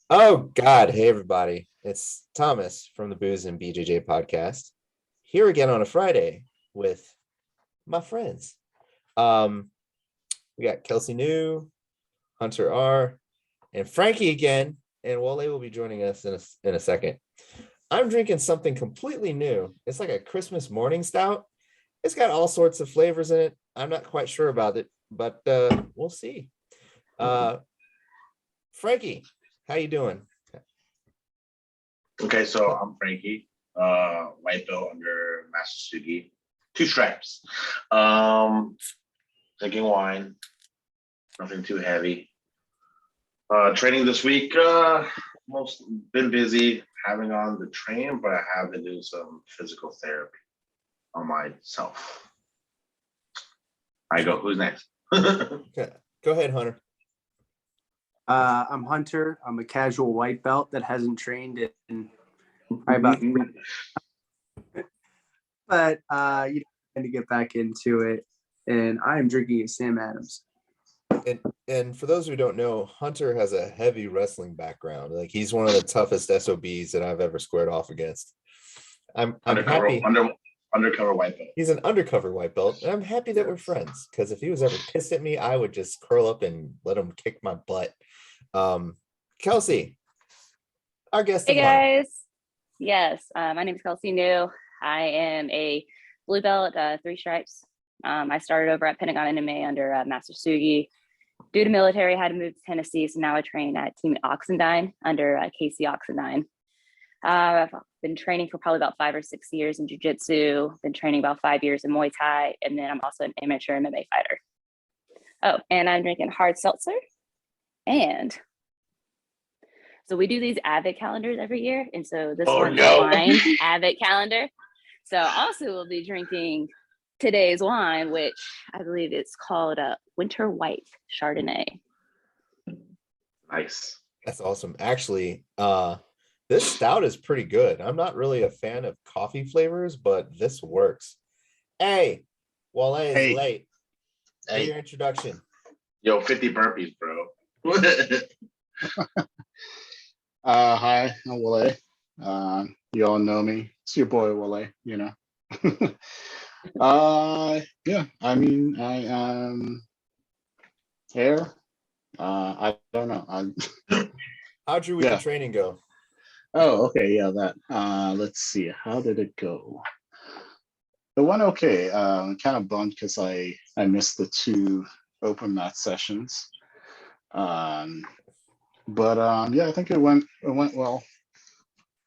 Oh God, hey everybody. It's Thomas from the Booze and BJJ podcast. Here again on a Friday with my friends. Um we got Kelsi New, Hunter R, and Frankie again, and Wole will be joining us in a second. I'm drinking something completely new. It's like a Christmas morning stout. It's got all sorts of flavors in it. I'm not quite sure about it, but we'll see. Uh Frankie, how you doing? Okay, so I'm Frankie, white belt under Master Sugi, two stripes. Um, Drinking wine, nothing too heavy. Training this week, most been busy having on the train, but I have been doing some physical therapy on myself. I go, who's next? Okay. Go ahead, Hunter. I'm Hunter. I'm a casual white belt that hasn't trained in probably about, but trying to get back into it. And I am drinking a Sam Adams. And for those who don't know, Hunter has a heavy wrestling background. Like he's one of the toughest SOBs that I've ever squared off against. I'm undercover, happy. Undercover white belt. He's an undercover white belt, and I'm happy that we're friends. Because if he was ever pissed at me, I would just curl up and let him kick my butt. Kelsi, our guest Hey of honor. guys. Yes, my name is Kelsi New. I am a blue belt, three stripes. I started over at Pentagon MMA under Master Sugi. Due to military, I had to move to Tennessee, so now I train at Team Oxendine under Casey Oxendine. I've been training for probably about 5 or 6 years in jiu-jitsu, been training about 5 years in Muay Thai, and then I'm also an amateur MMA fighter. Oh, and I'm drinking hard seltzer. And so we do these Avid calendars every year. And so this one's a wine Avid calendar. So also we'll be drinking today's wine, which I believe it's called Winter White Chardonnay. Nice. That's awesome. Actually, this stout is pretty good. I'm not really a fan of coffee flavors, but this works. Hey, Wole is late. Hey. Your introduction. Yo, 50 burpees, bro. Hi, I'm Wole. You all know me. It's your boy Wole, you know. Yeah, I mean, I am here. I don't know. How'd your week of training go? Oh, okay, yeah, that. Let's see. How did it go? It went okay. Kind of bummed because I missed the 2 open mat sessions. But yeah, I think it went well.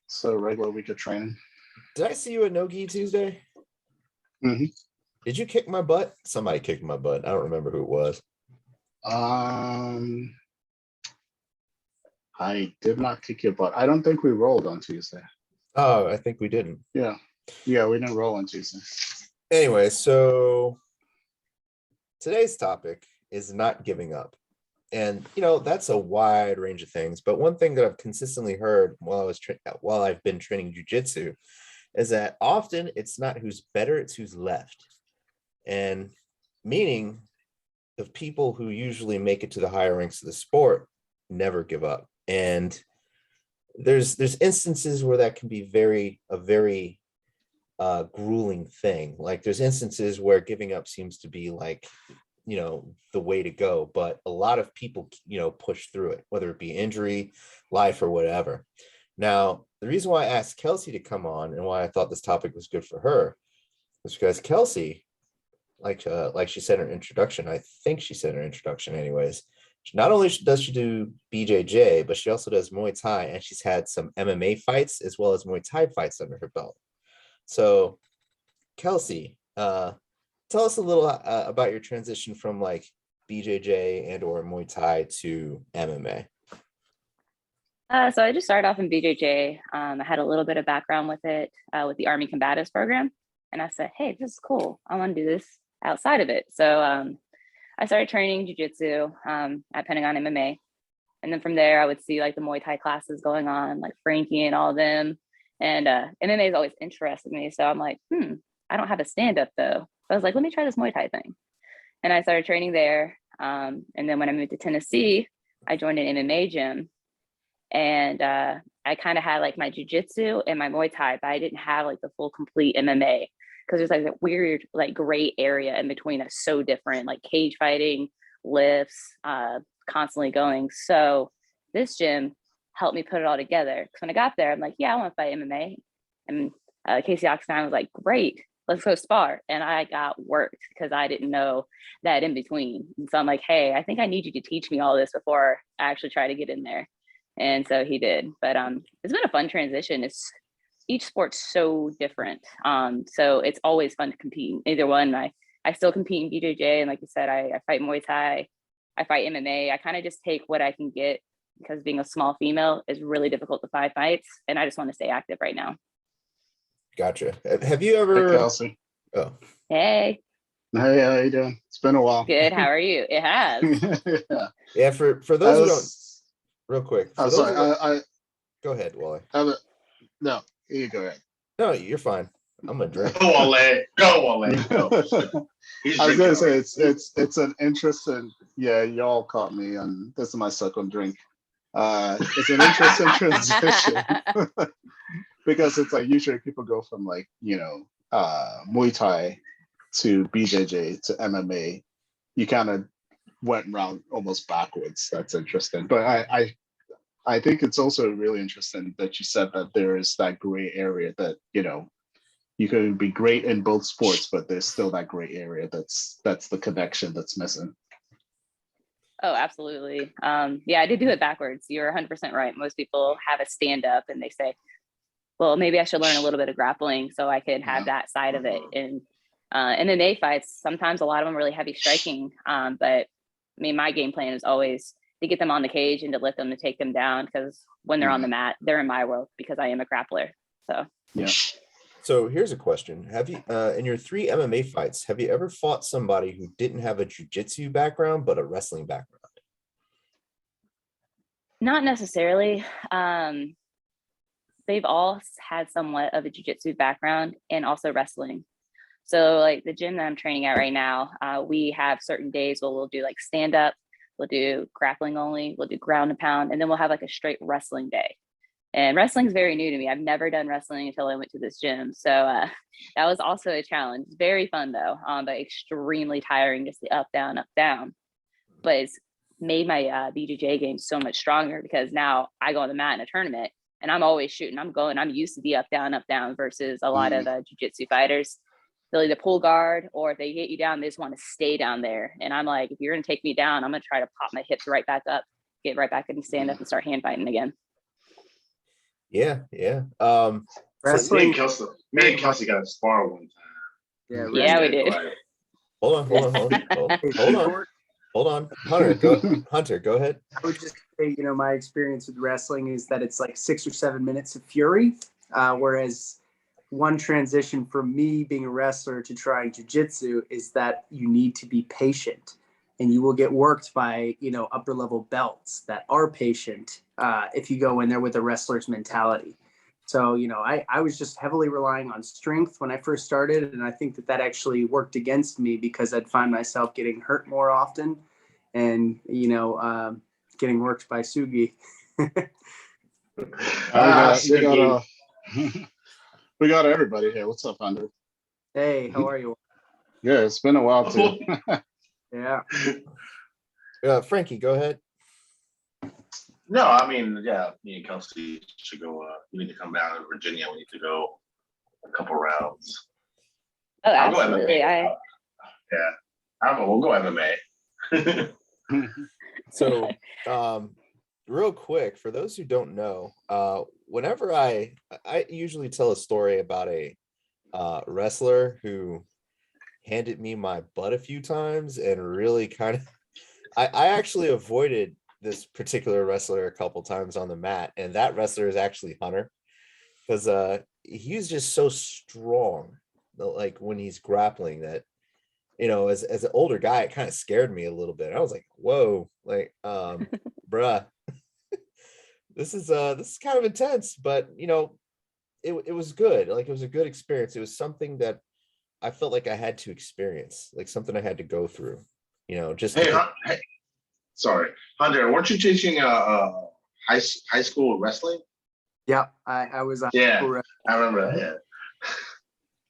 So regular week of training. Did I see you at No Gi Tuesday? Mm-hmm. Did you kick my butt? Somebody kicked my butt. I don't remember who it was. I did not kick your butt. I don't think we rolled on Tuesday. Oh, I think we didn't. Yeah, we didn't roll on Tuesday. Anyway, so today's topic is not giving up. And, that's a wide range of things. But one thing that I've consistently heard while I've been training jiu-jitsu is that often it's not who's better, it's who's left. And meaning the people who usually make it to the higher ranks of the sport never give up. And there's instances where that can be a very grueling thing. Like there's instances where giving up seems to be like, the way to go, but a lot of people, push through it, whether it be injury, life, or whatever. Now, the reason why I asked Kelsi to come on and why I thought this topic was good for her was because Kelsi, like she said in her introduction, I think she said in her introduction anyways, not only does she do BJJ, but she also does Muay Thai, and she's had some MMA fights as well as Muay Thai fights under her belt. So, Kelsi, tell us a little about your transition from like BJJ and or Muay Thai to MMA. So I just started off in BJJ. I had a little bit of background with it, with the Army Combatives program. And I said, hey, this is cool. I want to do this outside of it. So I started training jiu-jitsu at Pentagon MMA. And then from there, I would see like the Muay Thai classes going on, like Frankie and all of them. And MMA has always interested me. So I'm like, I don't have a stand-up though. So I was like, let me try this Muay Thai thing. And I started training there. And then when I moved to Tennessee, I joined an MMA gym. And I kind of had like my jujitsu and my Muay Thai, but I didn't have like the full complete MMA because there's like that weird like gray area in between that's so different, like cage fighting, lifts, constantly going. So this gym helped me put it all together. Because when I got there, I'm like, yeah, I want to fight MMA. And Casey Oxnine was like, great, let's go spar. And I got worked because I didn't know that in between. And so I'm like, hey, I think I need you to teach me all this before I actually try to get in there. And so he did. But it's been a fun transition. It's each sport's so different. So it's always fun to compete in either one. I still compete in BJJ, and like you said, I fight Muay Thai, I fight MMA. I kind of just take what I can get because being a small female is really difficult to find fights, and I just want to stay active right now. Gotcha. Have you Hey, ever? Kelsi. Oh, Hey, Hey, how you doing? It's been a while. good. How are you? It has. Yeah. yeah. For I those who don't, was, real quick. For I'm those sorry. who don't, I go ahead, Wally. no, you go ahead. No, you're fine. I'm gonna drink. Go Wole. Go Wole. Go. He's I was drinking gonna say already. it's an interesting. Yeah, y'all caught me on this is my second drink. It's an interesting transition because it's like usually people go from like Muay Thai to BJJ to MMA. You kind of went around almost backwards. That's interesting, but I think it's also really interesting that you said that there is that gray area that you can be great in both sports, but there's still that gray area that's the connection that's missing. Oh, absolutely. Yeah, I did do it backwards. You're 100% right. Most people have a stand up and they say, well, maybe I should learn a little bit of grappling so I could have that side of it. And MMA fights, sometimes a lot of them are really heavy striking. But I mean, my game plan is always to get them on the cage and to let them to take them down, because when they're on the mat, they're in my world because I am a grappler. So Yeah. So here's a question: have you, in your 3 MMA fights, have you ever fought somebody who didn't have a jiu-jitsu background but a wrestling background? not necessarily. They've all had somewhat of a jiu-jitsu background and also wrestling. So like the gym that I'm training at right now, we have certain days where we'll do like stand up, we'll do grappling only, we'll do ground and pound, and then we'll have like a straight wrestling day. And wrestling is very new to me. I've never done wrestling until I went to this gym. So that was also a challenge. Very fun though, but extremely tiring, just the up, down, up, down. But it's made my BJJ game so much stronger because now I go on the mat in a tournament and I'm always shooting. I'm used to the up, down versus a lot of jiu-jitsu fighters. They'll either pull guard, or if they get you down, they just want to stay down there. And I'm like, if you're going to take me down, I'm going to try to pop my hips right back up, get right back and stand up and start hand fighting again. Yeah. Wrestling. Me and Kelsi got a spar one time. Yeah, we did. Hold on. Hunter, go ahead. I would just say, my experience with wrestling is that it's like 6 or 7 minutes of fury, whereas one transition from me being a wrestler to trying jiu-jitsu is that you need to be patient, and you will get worked by, upper level belts that are patient if you go in there with a wrestler's mentality. So, I was just heavily relying on strength when I first started, and I think that actually worked against me because I'd find myself getting hurt more often and, getting worked by Sugi. We got everybody here. What's up, Andrew? Hey, how are you? Yeah, it's been a while too. Yeah. Frankie, go ahead. No, I mean, yeah, me and Kelsi should go. We need to come down to Virginia. We need to go a couple rounds. Oh, I'll go absolutely. MMA. We'll go MMA. So, real quick, for those who don't know, whenever I usually tell a story about a wrestler who handed me my butt a few times and really kind of, I actually avoided this particular wrestler a couple times on the mat, and that wrestler is actually Hunter, because he's just so strong, like when he's grappling, that as an older guy, it kind of scared me a little bit. I was like, whoa, like bruh, this is kind of intense, but it was good. Like, it was a good experience. It was something that I felt like I had to experience, like something I had to go through, just Hey, sorry, Hunter, weren't you teaching high school wrestling. Yeah, I was on. Yeah, school rep. I remember that. Yeah.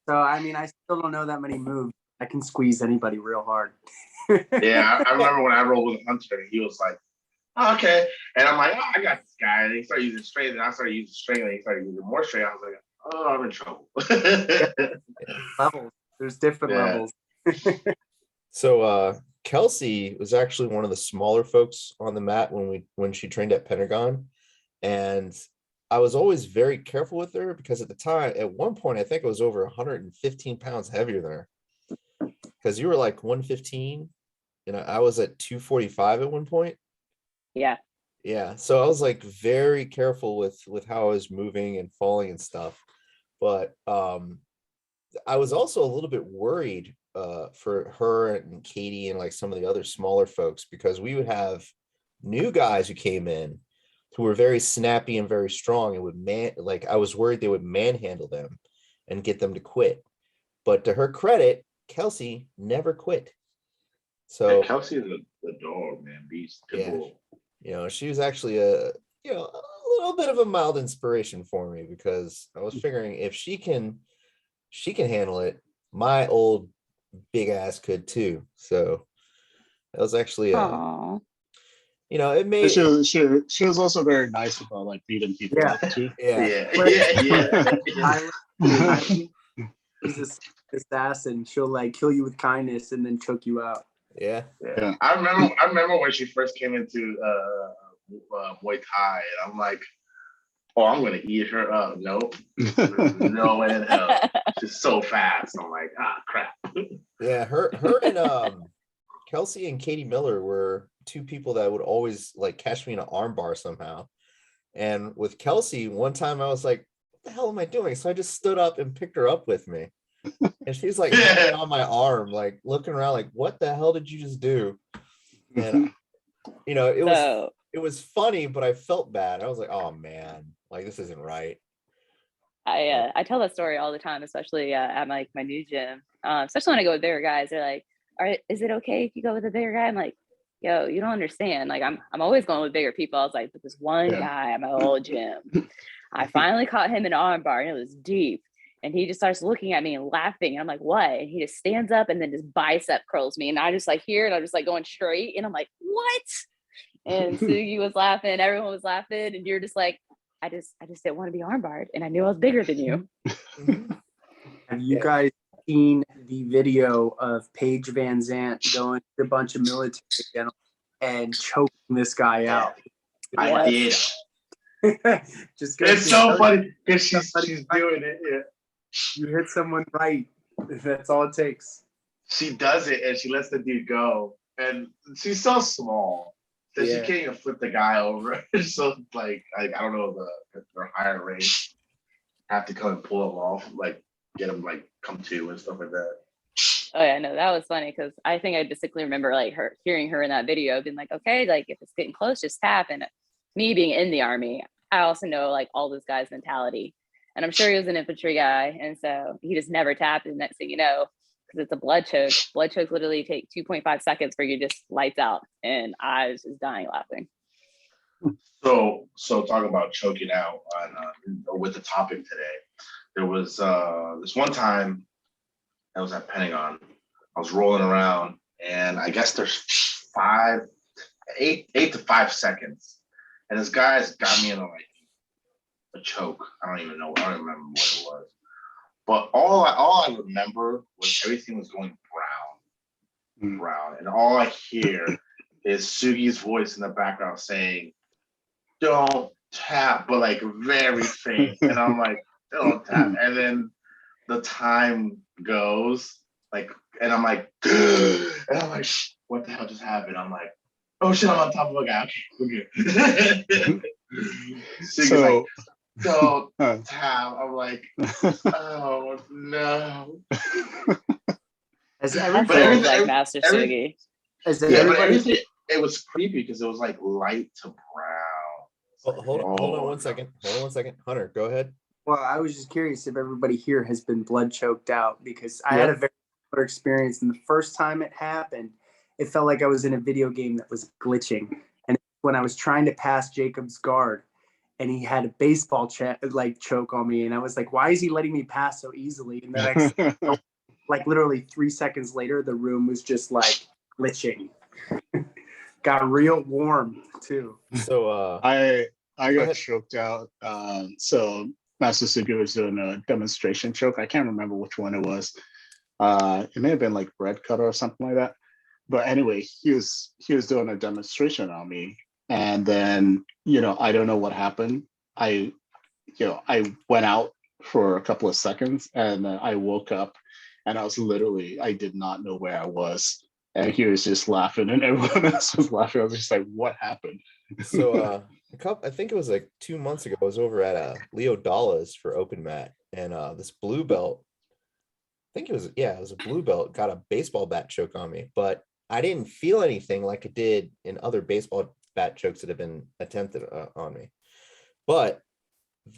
So I mean, I still don't know that many moves. I can squeeze anybody real hard. Yeah, I remember when I rolled with Hunter, he was like, oh, okay. And I'm like, oh, I got this guy. And he started using straight, and I started using straight, and he started using more straight. I was like, oh, I'm in trouble. Levels. There's different Yeah. levels. So Kelsi was actually one of the smaller folks on the mat when she trained at Pentagon. And I was always very careful with her because at the time, at one point, I think I was over 115 pounds heavier than her. Because you were like 115 and I was at 245 at one point. Yeah. Yeah. So I was like very careful with how I was moving and falling and stuff. But I was also a little bit worried for her and Katie and like some of the other smaller folks, because we would have new guys who came in who were very snappy and very strong and would I was worried they would manhandle them and get them to quit. But to her credit, Kelsi never quit. So Kelsi is the dog, man. Beast. Yeah. She was actually a little bit of a mild inspiration for me, because I was figuring if she can handle it, my old big ass could too. So that was actually Aww. it And made she was also very nice about like beating people Yeah. up too. yeah. She's a assassin. She'll like kill you with kindness and then choke you out. Yeah. Yeah. I remember when she first came into Muay Thai, and I'm like, oh, I'm gonna eat her up. Nope. No way in hell. She's so fast. I'm like, crap. Yeah, her and Kelsi and Katie Miller were two people that would always like catch me in an arm bar somehow. And with Kelsi, one time I was like, what the hell am I doing? So I just stood up and picked her up with me. And she's like hanging on my arm, like looking around like, what the hell did you just do? And it was funny, but I felt bad. I was like, oh man, like this isn't right. I tell that story all the time, especially at my new gym. Especially when I go with bigger guys. They're like, is it okay if you go with a bigger guy? I'm like, yo, you don't understand. Like I'm always going with bigger people. I was like, but this one guy at my old gym, I finally caught him in an arm bar and it was deep. And he just starts looking at me and laughing. And I'm like, what? And he just stands up and then just bicep curls me. And I just like here and I'm just like going straight. And I'm like, what? And Sugi was laughing, everyone was laughing, and you're just like, I just didn't want to be armbarred, and I knew I was bigger than you. Have you guys seen the video of Paige Van Zant going to a bunch of military generals and choking this guy out? I did. Just it's so funny because she's doing it. Yeah. You hit someone right. That's all it takes. She does it and she lets the dude go. And she's so small that she can't even flip the guy over. So like I don't know the higher range have to come and pull him off, like get him like come to and stuff like that. Oh yeah, no, that was funny because I think I distinctly remember like hearing her in that video being like, okay, like if it's getting close, just tap. And me being in the Army, I also know like all this guy's mentality. And I'm sure he was an infantry guy. And so he just never tapped. And next thing you know, because it's a blood choke. Blood chokes literally take 2.5 seconds for you just lights out. And I was just dying laughing. So talking about choking out on with the topic today, there was this one time I was at Pentagon. I was rolling around, and I guess there's 8 to 5 seconds, and this guy's got me in a choke. I don't even know. I don't remember what it was. But all I remember was everything was going brown, and all I hear is Sugi's voice in the background saying, "Don't tap," but like very faint, and I'm like, "Don't tap," and then the time goes, like, and I'm like, and I'm like, what the hell just happened? I'm like, oh shit, I'm on top of a guy. Okay, we're good. Sugi's like, don't tap. I'm like, oh no. As everything like Master Sugi. But everything, it was creepy because it was like light to brown. Hold on one second. Hunter, go ahead. Well, I was just curious if everybody here has been blood choked out, because I had a very similar experience. And the first time it happened, it felt like I was in a video game that was glitching. And it's when I was trying to pass Jacob's guard, and he had a baseball choke on me, and I was like, why is he letting me pass so easily? And the next, like literally 3 seconds later, the room was just like glitching. Got real warm too. So I Go got ahead. choked out. So Master Sugi was doing a demonstration choke. I can't remember which one it was. It may have been like bread cutter or something like that. But anyway, he was doing a demonstration on me, and then I don't know what happened. I went out for a couple of seconds, and then I woke up, and I did not know where I was, and he was just laughing, and everyone else was laughing. I was just like, "What happened?" So I think it was like 2 months ago, I was over at Leo Dalla's for open mat, and this blue belt, I think it was a blue belt, got a baseball bat choke on me, but I didn't feel anything like it did in other baseball bat chokes that have been attempted on me. But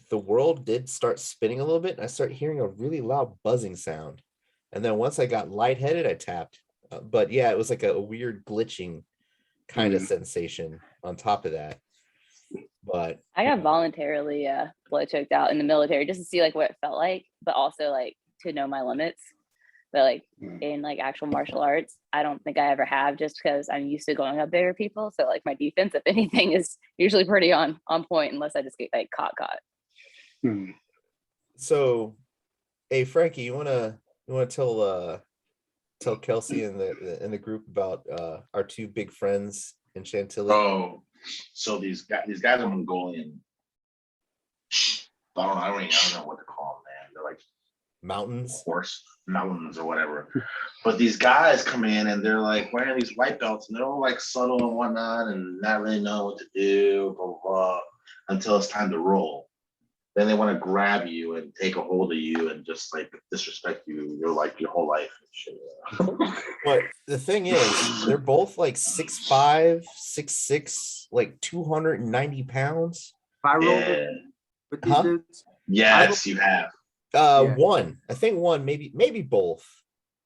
the world did start spinning a little bit, and I started hearing a really loud buzzing sound. And then once I got lightheaded, I tapped. But yeah, it was like a weird glitching kind of sensation on top of that. But I got voluntarily blood choked out in the military just to see like what it felt like, but also like to know my limits. But like in like actual martial arts, I don't think I ever have, just because I'm used to going up bigger people. So like my defense, if anything, is usually pretty on point, unless I just get like caught. So, hey Frankie, you wanna tell Kelsi and the group about our two big friends in Chantilly? Oh, so these guys are Mongolian. I don't know what to call them, man. They're like Mountains. horse mountains or whatever. But these guys come in and they're like wearing these white belts, and they're all like subtle and whatnot, and not really know what to do, blah blah blah, until it's time to roll. Then they want to grab you and take a hold of you and just like disrespect you your whole life and shit. But the thing is, they're both like 6'5", 6'6", like 290 pounds. If I rolled Yeah. with these Huh? dudes, Yes, you have. Yeah. I think one, maybe both.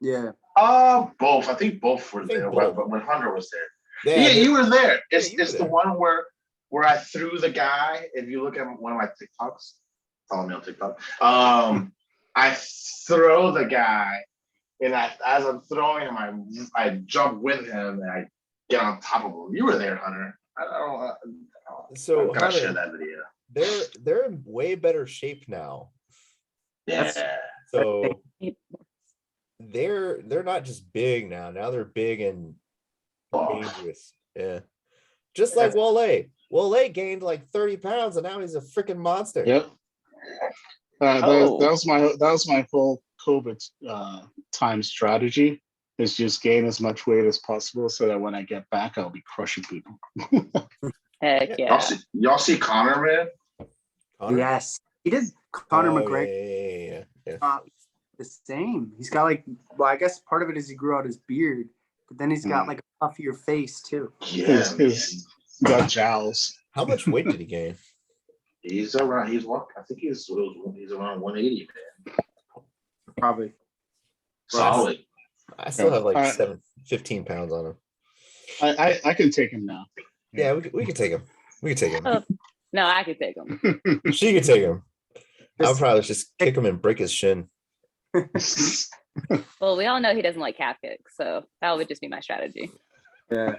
yeah. Both. I think both were I think there, both. but when Hunter was there. Yeah, they- you were there. It's you were the there. one where I threw the guy. If you look at one of my TikToks, follow me on TikTok. I throw the guy, and as I'm throwing him, I jump with him and I get on top of him. You were there, Hunter. I don't So I gotta share Hunter, that video. they're in way better shape now. Yeah. So they're not just big now. Now they're big and dangerous. Yeah. Just like Wole. Wole gained like 30 pounds and now he's a freaking monster. Yep. That was my whole COVID time strategy, is just gain as much weight as possible so that when I get back, I'll be crushing people. Heck yeah. Y'all see Conor, man? Conor? Yes, he did. Conor Yeah. McGregor the same. He's got like, well, I guess part of it is he grew out his beard, but then he's got like a puffier face too. Yeah, His got jowls. How much weight did he gain? He's around. I think he's around 180, man. Probably. Solid. I still have like Alright. 15 pounds on him. I can take him now. Yeah, we could take him. We could take him. Oh, no, I could take him. She could take him. I'll probably just kick him and break his shin. Well, we all know he doesn't like calf kicks, so that would just be my strategy. Yeah.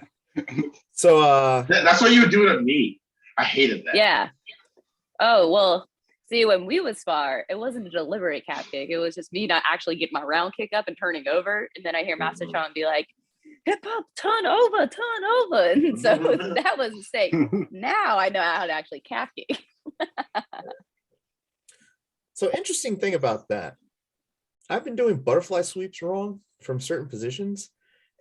So That's what you would do to me. I hated that. Yeah. Oh, well, see, when we would spar, it wasn't a deliberate calf kick. It was just me not actually getting my round kick up and turning over. And then I hear Master Sean be like, hip hop, turn over. And so that was a mistake. Now I know how to actually calf kick. So interesting thing about that. I've been doing butterfly sweeps wrong from certain positions.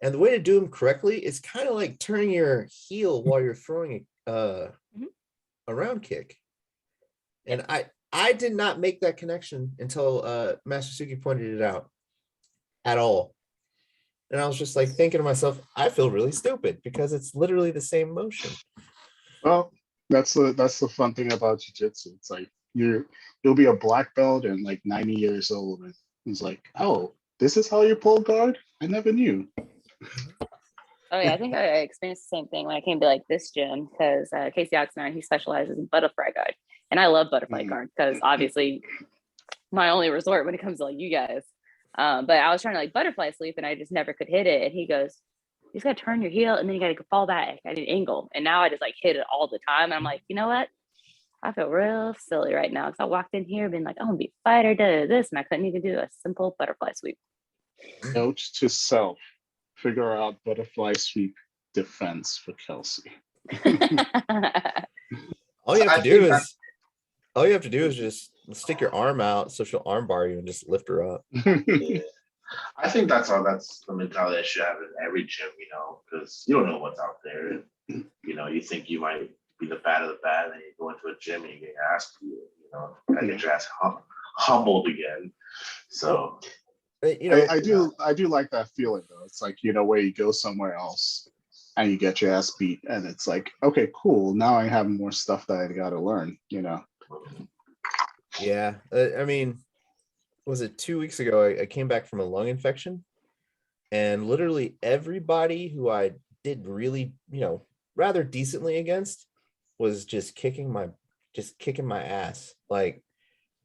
And the way to do them correctly is kind of like turning your heel while you're throwing a round kick. And I did not make that connection until Master Suki pointed it out at all. And I was just like thinking to myself, I feel really stupid because it's literally the same motion. Well, that's the fun thing about jiu-jitsu. It's like you'll be a black belt and like 90 years old, and it's like, oh, this is how you pull guard? I never knew. Oh yeah, I think I experienced the same thing when I came to like this gym because Casey Oxnard, he specializes in butterfly guard, and I love butterfly guard because obviously my only resort when it comes to like you guys. But I was trying to like butterfly sweep and I just never could hit it. And he goes, you just gotta turn your heel and then you gotta fall back at an angle. And now I just like hit it all the time. And I'm like, you know what? I feel real silly right now because I walked in here being like, I'm gonna be a fighter, this, and I couldn't even do a simple butterfly sweep. Note to self: figure out butterfly sweep defense for Kelsi. All you have to do is just stick your arm out so she'll arm bar you and just lift her up. Yeah. I think that's the mentality I should have in every gym, because you don't know what's out there. You think you might be the bad of the bad, and you go into a gym and you get asked, gotta get your ass humbled again. So, I do like that feeling though. It's like, where you go somewhere else and you get your ass beat, and it's like, okay, cool. Now I have more stuff that I got to learn. Yeah, I mean, was it 2 weeks ago? I came back from a lung infection, and literally everybody who I did really, rather decently against was just kicking my ass. Like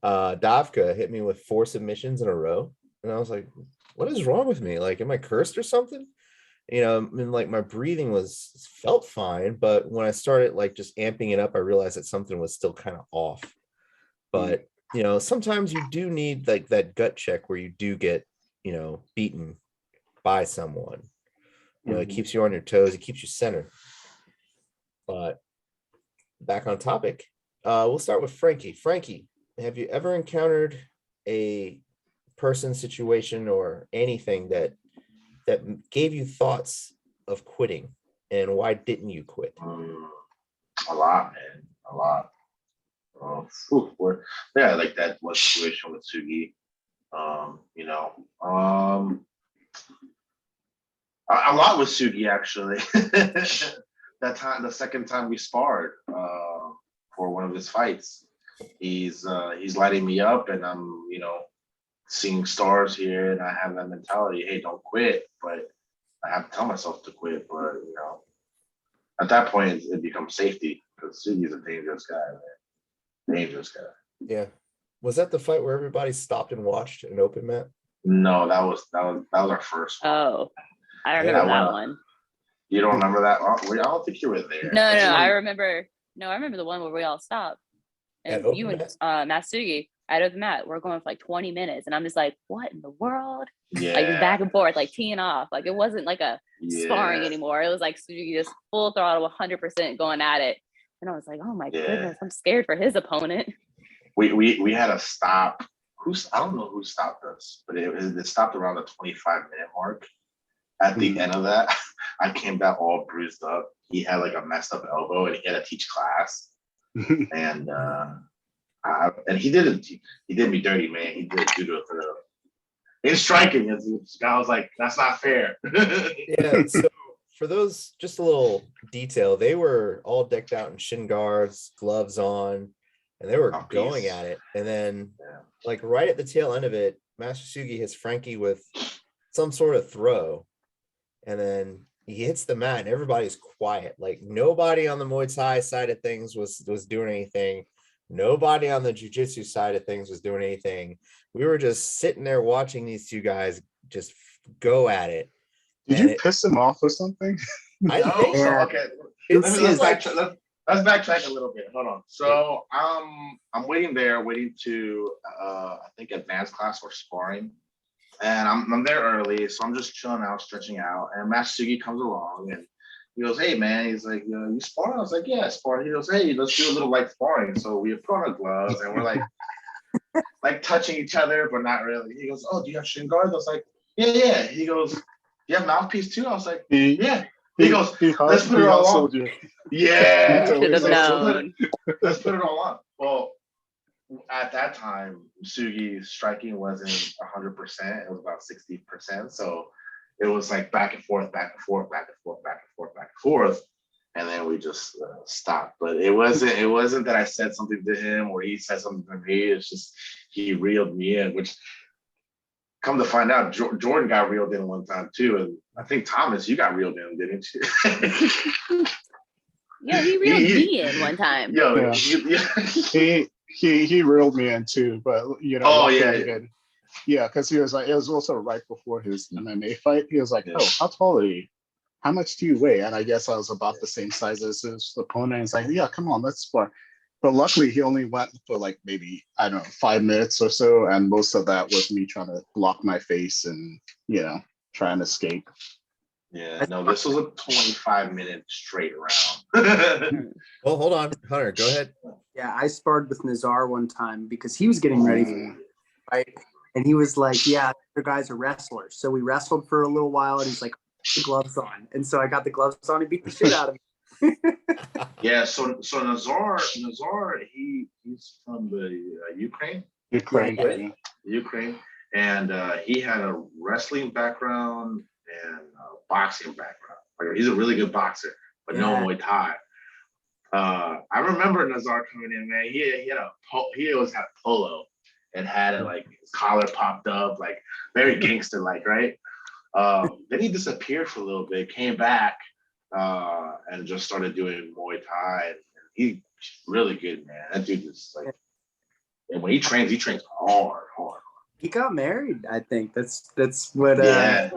Davka hit me with 4 submissions in a row, and I was like, what is wrong with me? Like, am I cursed or something? And like my breathing felt fine, but when I started like just amping it up, I realized that something was still kind of off. But sometimes you do need like that gut check where you do get beaten by someone. It keeps you on your toes, it keeps you centered. But back on topic, we'll start with Frankie. Frankie, have you ever encountered a person, situation, or anything that gave you thoughts of quitting, and why didn't you quit? A lot, man, a lot. Yeah, like that one situation with Sugi. A lot with Sugi actually. That time, the second time we sparred for one of his fights, he's lighting me up, and I'm seeing stars here, and I have that mentality, hey, don't quit, but I have to tell myself to quit. But at that point it becomes safety, because Sugi's a dangerous guy, man. Dangerous guy. Yeah. Was that the fight where everybody stopped and watched an open mat? No, that was our first one. Oh, I remember that one. You don't remember that? I don't think you were there. No, I remember. No, I remember the one where we all stopped, and At you open and Matsugi out of the mat. We're going for like 20 minutes, and I'm just like, what in the world? Yeah. Like just back and forth, like teeing off. Like it wasn't like a sparring anymore. It was like Sugi just full throttle, 100% going at it. And I was like, oh my goodness, I'm scared for his opponent. We had to stop. I don't know who stopped us, but it stopped around the 25-minute mark. At the end of that, I came back all bruised up. He had like a messed up elbow, and he had to teach class. And he did me dirty, man. He did judo for in striking. I was like, that's not fair. Yeah. So for those, just a little detail, they were all decked out in shin guards, gloves on, and they were going at it. And then like right at the tail end of it, Master Sugi hits Frankie with some sort of throw. And then he hits the mat and everybody's quiet. Like nobody on the Muay Thai side of things was doing anything. Nobody on the jiu-jitsu side of things was doing anything. We were just sitting there watching these two guys just go at it. Did you piss him off or something? I think so. Okay. Let's backtrack a little bit. Hold on. So I'm waiting to I think advanced class or sparring. And I'm there early, so I'm just chilling out, stretching out. And Master Sugi comes along and he goes, hey man, he's like, you sparring? I was like, yeah, sparring. He goes, hey, let's do a little light sparring. So we put on our gloves and we're like touching each other, but not really. He goes, oh, do you have shin guards? I was like, yeah. He goes, do you have mouthpiece too? I was like, yeah. He goes, let's put it all on. Yeah. Let's put it all on. Well, at that time, Sugi's striking wasn't 100%. It was about 60%. So it was like back and forth. And then we just stopped. But it wasn't that I said something to him or he said something to me. It's just he reeled me in, which come to find out, Jordan got reeled in one time too, and I think Thomas, you got reeled in, didn't you? Yeah, he reeled me in one time. Yo, he reeled me in too, but luckily he did. Yeah, because he was like, it was also right before his MMA fight. He was like, "Oh, how tall are you? How much do you weigh?" And I guess I was about the same size as his opponent. He's like, "Yeah, come on, let's spar." But luckily, he only went for like maybe, I don't know, 5 minutes or so, and most of that was me trying to block my face and try and escape. Yeah, no, this was a 25-minute straight round. Well, hold on, Hunter, go ahead. Yeah, I sparred with Nazar one time because he was getting ready for the fight, and he was like, "Yeah, the guys are wrestlers." So we wrestled for a little while, and he's like, "The gloves on," and so I got the gloves on and beat the shit out of him. Yeah, so Nazar, he's from the Ukraine, and he had a wrestling background and a boxing background. Like, he's a really good boxer, but no Muay Thai. I remember Nazar coming in, man. He always had a polo and had it like his collar popped up, like very gangster like, right? Then he disappeared for a little bit, came back, and just started doing Muay Thai. And he's really good, man. That dude is like, and when he trains hard. He got married, I think. That's what. Yeah.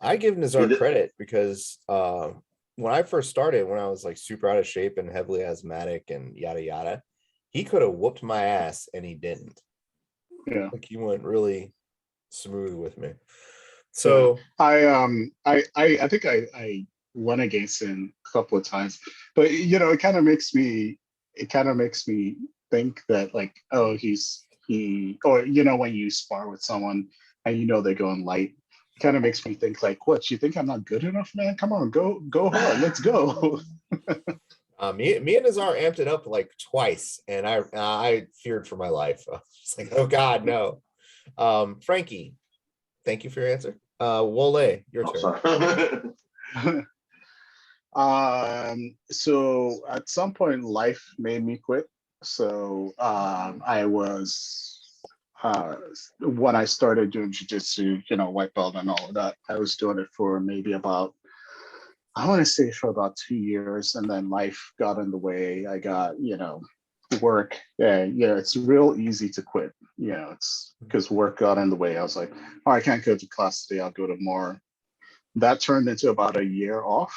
I give Nazar credit because when I first started, when I was like super out of shape and heavily asthmatic and yada yada, he could have whooped my ass and he didn't. Yeah, like he went really smooth with me. So I think I went against him a couple of times, but it kind of makes me think that like, oh, when you spar with someone and they're going light, it kind of makes me think like, what, you think I'm not good enough, man? Come on, go hard, let's go. me and Nazar amped it up like twice, and I feared for my life. I was just like, oh God, no. Frankie, thank you for your answer. Wole, your turn. So at some point life made me quit. So I was when I started doing jiu-jitsu, white belt and all of that, I was doing it for maybe about, I want to say for about 2 years, and then life got in the way. I got, work. It's real easy to quit. It's because work got in the way. I was like, oh, I can't go to class today. I'll go tomorrow. That turned into about a year off,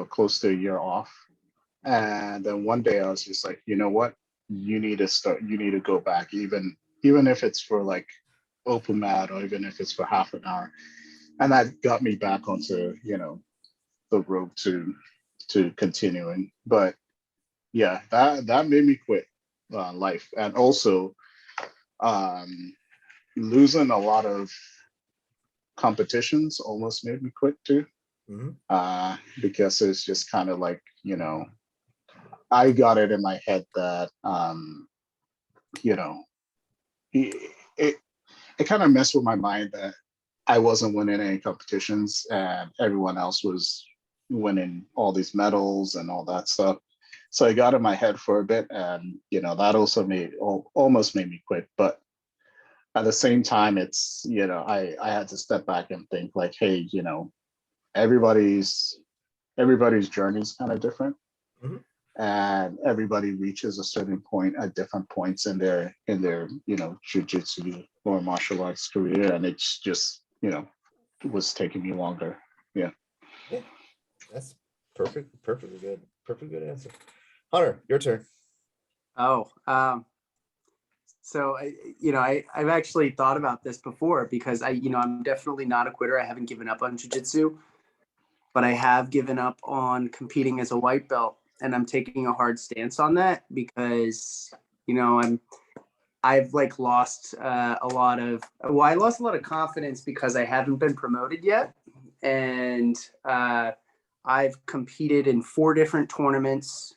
close to a year off. And then one day I was just like, you know what? You need to go back, even if it's for like open mat, or even if it's for half an hour. And that got me back onto, the road to continuing. But yeah, that made me quit life. And also losing a lot of competitions almost made me quit too. Because it's just kind of like, I got it in my head that it kind of messed with my mind that I wasn't winning any competitions and everyone else was winning all these medals and all that stuff. So I got in my head for a bit, and that also almost made me quit. But at the same time, it's I had to step back and think like, hey, everybody's journey is kind of different, and everybody reaches a certain point at different points in their jiu-jitsu or martial arts career, and it's just was taking me longer. Yeah, that's perfectly good answer. Hunter, your turn. So I've actually thought about this before, because I'm definitely not a quitter. I haven't given up on jiu-jitsu, but I have given up on competing as a white belt, and I'm taking a hard stance on that because I've like lost I lost a lot of confidence because I haven't been promoted yet, and I've competed in 4 different tournaments,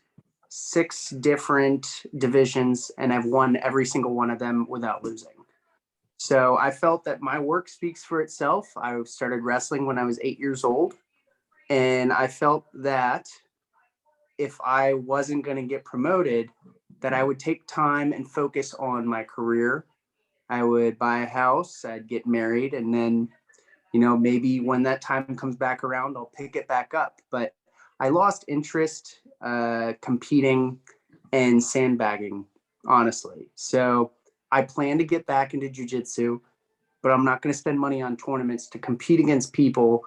6 different divisions, and I've won every single one of them without losing. So I felt that my work speaks for itself. I started wrestling when I was 8 years old, and I felt that if I wasn't going to get promoted, that I would take time and focus on my career. I would buy a house, I'd get married, and then, you know, maybe when that time comes back around, I'll pick it back up. But I lost interest competing and sandbagging, honestly. So I plan to get back into jiu-jitsu, but I'm not going to spend money on tournaments to compete against people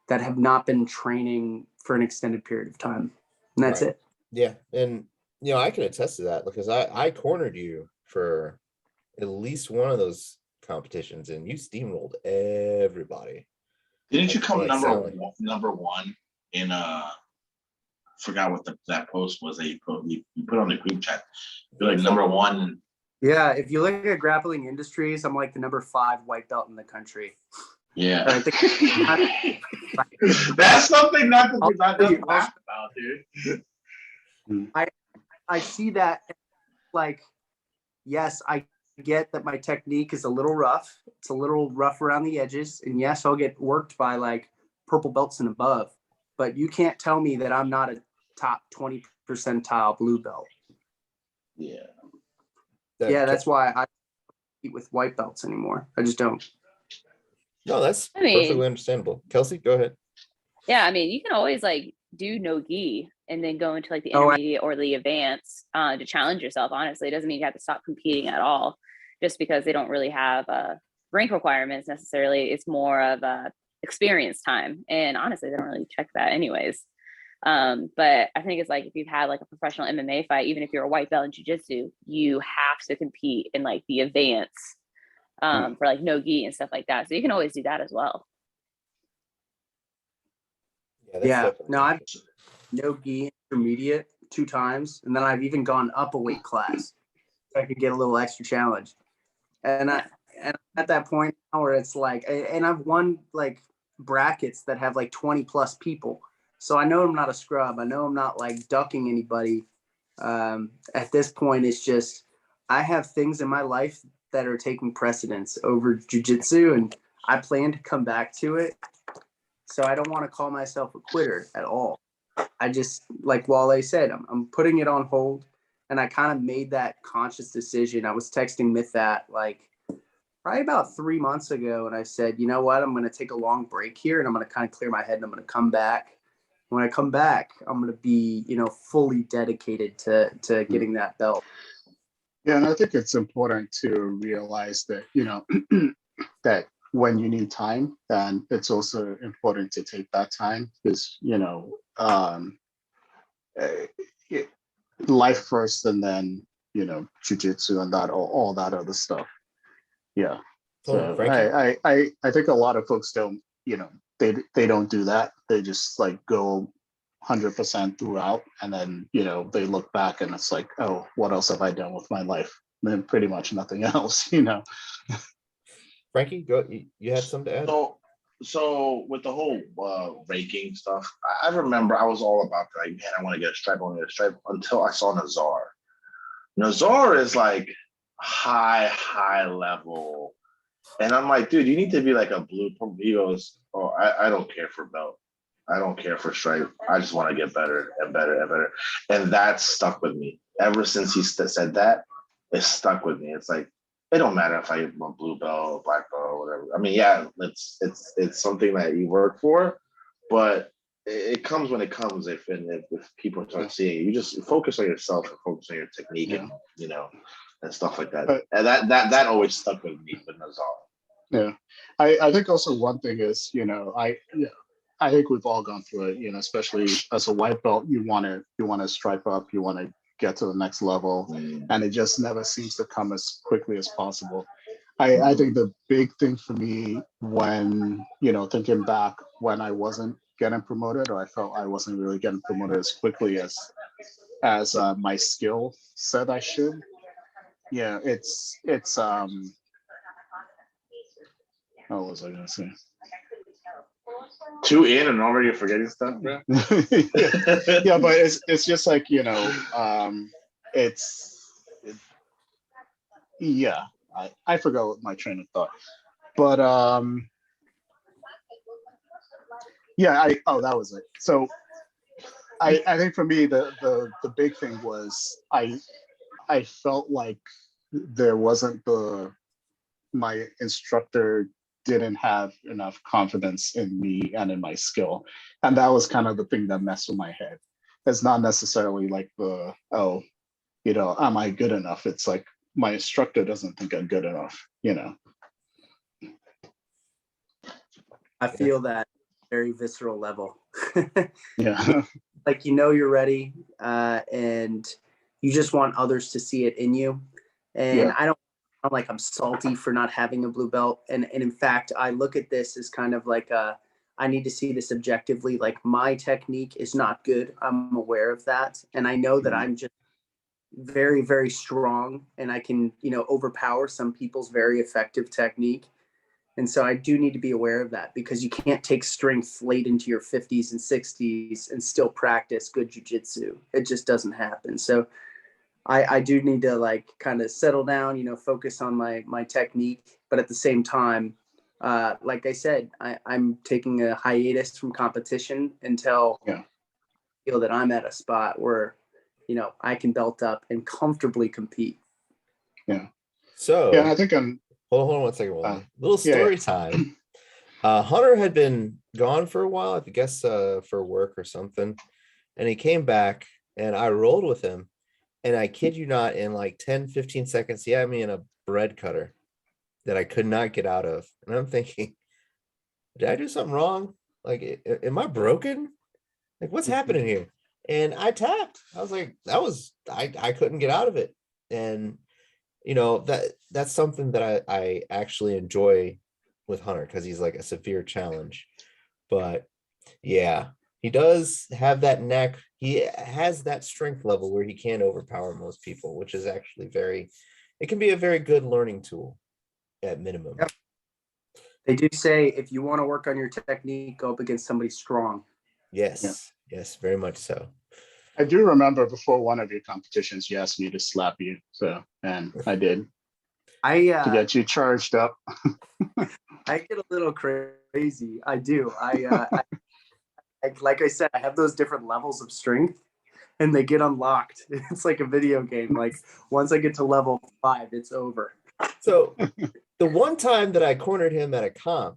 that have not been training for an extended period of time. And that's Right. it. Yeah. And, you know, I can attest to that because I cornered you for at least one of those competitions and you steamrolled everybody. Didn't you come Like number one in forgot what that post was that you put on the group chat. You're like number one. Yeah, if you look at Grappling Industries, I'm like the number 5 white belt in the country. Yeah. I think That's something not to laugh about, dude. I see that, like, yes, I get that my technique is a little rough. It's a little rough around the edges. And yes, I'll get worked by like purple belts and above. But you can't tell me that I'm not a top 20 percentile blue belt. Yeah. That's why I don't compete with white belts anymore. I just don't. No, that's I mean, perfectly understandable. Kelsi, go ahead. Yeah, I mean, you can always like do no gi and then go into like the intermediate or the advanced to challenge yourself. Honestly, it doesn't mean you have to stop competing at all, just because they don't really have rank requirements necessarily. It's more of experience time, and honestly, they don't really check that anyways. But I think it's like if you've had like a professional MMA fight, even if you're a white belt in jiu-jitsu, you have to compete in like the advanced for like no gi and stuff like that. So you can always do that as well. Yeah, no, I've no gi intermediate 2 times, and then I've even gone up a weight class so I could get a little extra challenge. And and at that point now where it's like, and I've won like brackets that have like 20 plus people, so I know I'm not a scrub. I know I'm not like ducking anybody. At this point, it's just I have things in my life that are taking precedence over jiu-jitsu, and I plan to come back to it. So I don't want to call myself a quitter at all. I just, like Wole said, I'm putting it on hold. And I kind of made that conscious decision. I was texting Myth that like probably about 3 months ago. And I said, you know what? I'm going to take a long break here and I'm going to kind of clear my head and I'm going to come back. When I come back, I'm going to be, you know, fully dedicated to getting that belt. Yeah, and I think it's important to realize that, you know, that when you need time, then it's also important to take that time because, you know, life first and then, you know, jiu-jitsu and that all that other stuff. Yeah. So I think a lot of folks don't, you know, they don't do that. They just like go 100% throughout, and then, you know, they look back and it's like, oh, what else have I done with my life? And then pretty much nothing else, you know. Frankie, go. You had something to add? So with the whole raking stuff, I remember I was all about like, man, I want to get a stripe, until I saw Nazar. Nazar is like high level. And I'm like, dude, you need to be like a blue. He goes, oh, I don't care for belt. I don't care for stripe. I just want to get better and better and better. And that stuck with me. Ever since he said that, it stuck with me. It's like, it don't matter if I'm a blue belt, black belt, or whatever. I mean, yeah, it's something that you work for, but it comes when it comes. If people start seeing you just focus on yourself and focus on your technique, and you know, and stuff like that. And that always stuck with me with Nazar. Yeah, I think also one thing is, you know, I think we've all gone through it. You know, especially as a white belt, you want to stripe up, you want to get to the next level, and it just never seems to come as quickly as possible. I think the big thing for me when, you know, thinking back when I wasn't getting promoted, or I felt I wasn't really getting promoted as quickly as my skill said I should. Yeah, it's what was I gonna say? 2 in and already forgetting stuff, bro. Yeah, but it's just like, you know, I forgot what my train of thought, but that was it. So I think for me the big thing was I felt like there wasn't my instructor didn't have enough confidence in me and in my skill. And that was kind of the thing that messed with my head. It's not necessarily like am I good enough? It's like my instructor doesn't think I'm good enough, I feel that very visceral level. Yeah. Like, you're ready, and you just want others to see it in you. And Yeah. I don't feel like I'm salty for not having a blue belt. And in fact, I look at this as kind of like I need to see this objectively. Like, my technique is not good. I'm aware of that. And I know that I'm just very, very strong, and I can, overpower some people's very effective technique. And so I do need to be aware of that, because you can't take strength late into your 50s and 60s and still practice good jujitsu. It just doesn't happen. So I do need to like kind of settle down, focus on my technique. But at the same time, like I said, I'm taking a hiatus from competition until I feel that I'm at a spot where, I can belt up and comfortably compete. Yeah. So Yeah, I think I'm hold on one second. Little yeah, story time. Hunter had been gone for a while, I guess for work or something. And he came back and I rolled with him. And I kid you not, in like 10, 15 seconds, he had me in a bread cutter that I could not get out of. And I'm thinking, did I do something wrong? Like, am I broken? Like, what's happening here? And I tapped. I was like, I couldn't get out of it. And that's something that I actually enjoy with Hunter, because he's like a severe challenge. But yeah, he does have that neck. He has that strength level where he can overpower most people, which is actually it can be a very good learning tool at minimum. Yep. They do say if you want to work on your technique, go up against somebody strong. Yes, yes, very much so. I do remember before one of your competitions, you asked me to slap you. And I did. To get you charged up. I get a little crazy. I do. Like I said, I have those different levels of strength, and they get unlocked. It's like a video game. Like, once I get to level 5, it's over. So the one time that I cornered him at a comp,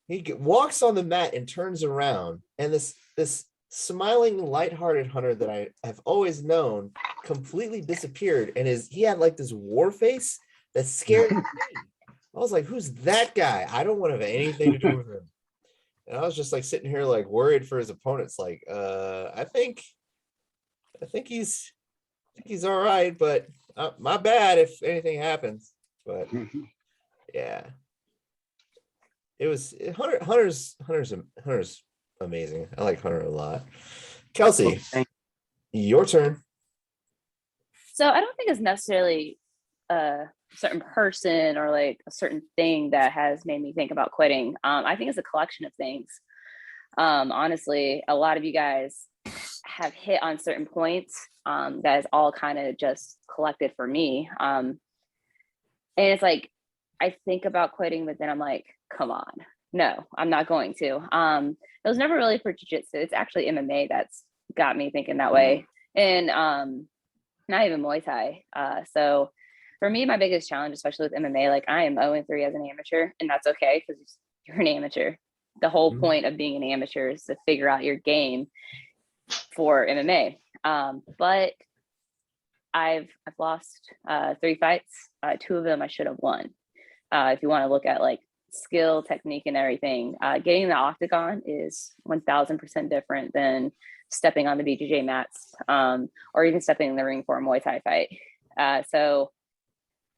he walks on the mat and turns around, and this smiling, lighthearted Hunter that I have always known completely disappeared, and he had like this war face that scared me. I was like, who's that guy? I don't want to have anything to do with him. And I was just like sitting here like worried for his opponents. Like, I think he's all right, but my bad if anything happens. But yeah, it was Hunter's amazing. I like Hunter a lot. Kelsi, your turn. So I don't think it's necessarily a certain person or like a certain thing that has made me think about quitting. I think it's a collection of things. Honestly, a lot of you guys have hit on certain points that is all kind of just collected for me. And it's like, I think about quitting, but then I'm like, come on, no, I'm not going to. It was never really for jiu-jitsu. It's actually MMA that's got me thinking that way. And not even Muay Thai. So for me, my biggest challenge, especially with MMA, like I am 0-3 as an amateur, and that's okay because you're an amateur. The whole point of being an amateur is to figure out your game for MMA. But I've lost 3 fights. 2 of them I should have won. If you want to look at like skill, technique, and everything, getting the octagon is 1000% different than stepping on the BJJ mats, or even stepping in the ring for a Muay Thai fight. So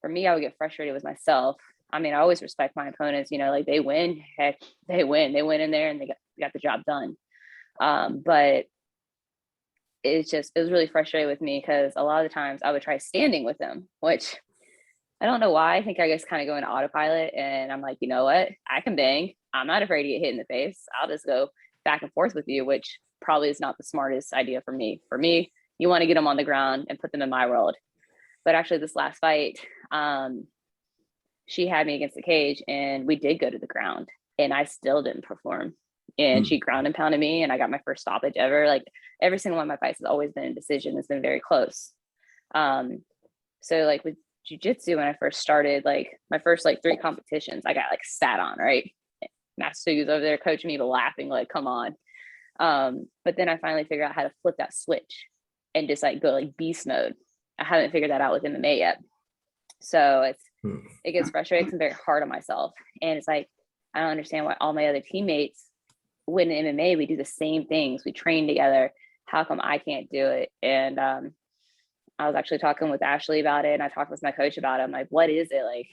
for me, I would get frustrated with myself. I mean, I always respect my opponents, like they win, heck, they win in there and they got the job done. But it was really frustrating with me because a lot of the times I would try standing with them, which I don't know why. I think I just kind of go into autopilot and I'm like, you know what? I can bang. I'm not afraid to get hit in the face. I'll just go back and forth with you, which probably is not the smartest idea for me. For me, you want to get them on the ground and put them in my world. But actually this last fight, she had me against the cage and we did go to the ground and I still didn't perform. And she ground and pounded me and I got my first stoppage ever. Like every single one of my fights has always been a decision. It's been very close. So like with jujitsu, when I first started, like my first like 3 competitions, I got like sat on, right? Master Sugi's over there coaching me, but laughing, like, come on. But then I finally figured out how to flip that switch and just like go like beast mode. I haven't figured that out with MMA yet. So it gets frustrating because I'm very hard on myself. And it's like, I don't understand why all my other teammates, when in MMA, we do the same things. We train together. How come I can't do it? And I was actually talking with Ashley about it, and I talked with my coach about it. I'm like, what is it? Like,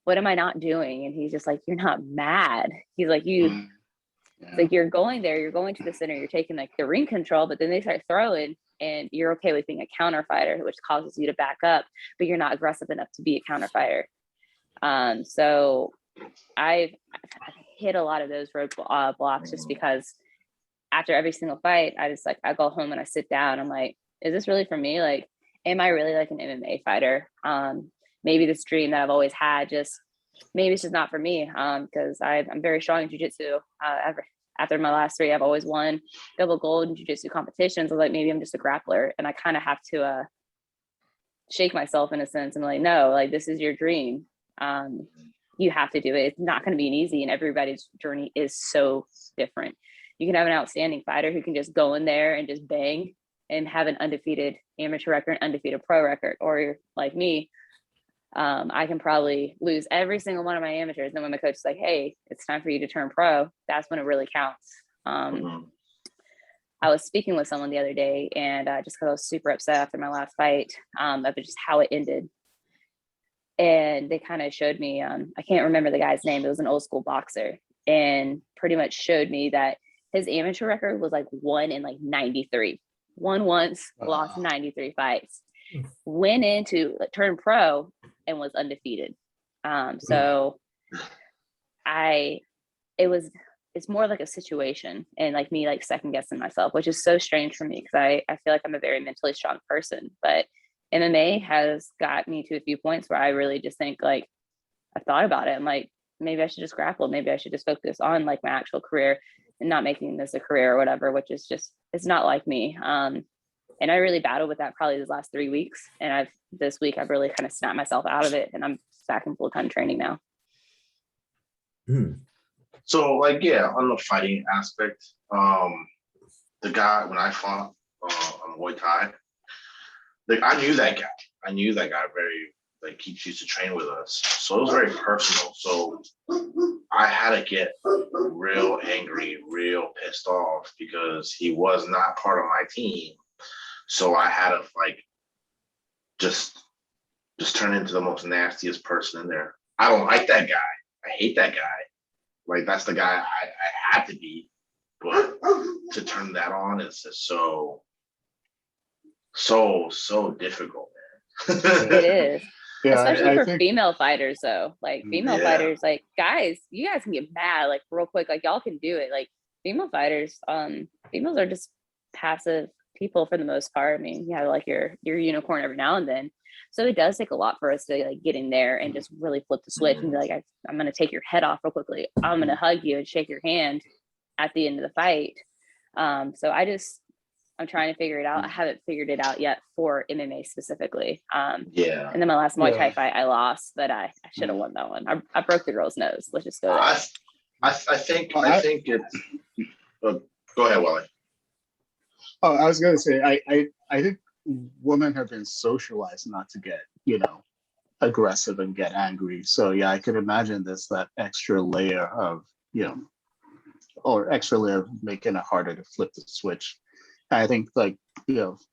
what am I not doing? And he's just like, you're not mad. He's like, it's like you're going there, you're going to the center, you're taking like the ring control, but then they start throwing, and you're okay with being a counter fighter, which causes you to back up, but you're not aggressive enough to be a counter fighter. So I've hit a lot of those road blocks just because after every single fight, I go home and I sit down. I'm like, is this really for me? Like, am I really like an MMA fighter? Maybe this dream that I've always had, maybe it's just not for me. Because I'm very strong in jiu-jitsu. After my last 3, I've always won double gold in jiu-jitsu competitions. I was like, maybe I'm just a grappler, and I kind of have to shake myself in a sense. I'm like, no, like, this is your dream. You have to do it. It's not going to be easy, and everybody's journey is so different. You can have an outstanding fighter who can just go in there and just bang and have an undefeated amateur record, undefeated pro record, or like me, I can probably lose every single one of my amateurs. And then when my coach is like, hey, it's time for you to turn pro, that's when it really counts. I was speaking with someone the other day, and just because I was super upset after my last fight, of just how it ended. And they kind of showed me, I can't remember the guy's name. It was an old school boxer, and pretty much showed me that his amateur record was like 1 in like 93. Won once, lost 93 fights. Went into turned pro and was undefeated. So it's more like a situation, and like me like second guessing myself, which is so strange for me because I feel like I'm a very mentally strong person. But MMA has got me to a few points where I really just think, like, I thought about it. I'm like, maybe I should just grapple. Maybe I should just focus on like my actual career and not making this a career or whatever, which is just, it's not like me. And I really battled with that probably these last 3 weeks. And this week I've really kind of snapped myself out of it, and I'm back in full-time training now. So like, yeah, on the fighting aspect, the guy, when I fought on Muay Thai, like I knew that guy very, like, he used to train with us. So it was very personal. So I had to get real angry, real pissed off because he was not part of my team. So I had to like just turn into the most nastiest person in there. I don't like that guy. I hate that guy. Like, that's the guy I had to be. But to turn that on is just so difficult, man. It is. Yeah, Especially I for think female fighters, though. Like, female fighters, like, guys, you guys can get mad like real quick. Like, y'all can do it. Like, female fighters, females are just passive people for the most part. I mean, you have like your unicorn every now and then. So it does take a lot for us to like get in there and just really flip the switch and be like, I'm gonna take your head off real quickly. I'm gonna hug you and shake your hand at the end of the fight. So I'm trying to figure it out. I haven't figured it out yet for MMA specifically. And then my last Muay Thai fight, I lost, but I should have won that one. I broke the girl's nose. Let's just go there. I think it's. Go ahead, Wally. Oh, I was gonna say, I think women have been socialized not to get, aggressive and get angry. So yeah, I could imagine there's that extra layer of, making it harder to flip the switch. I think, like,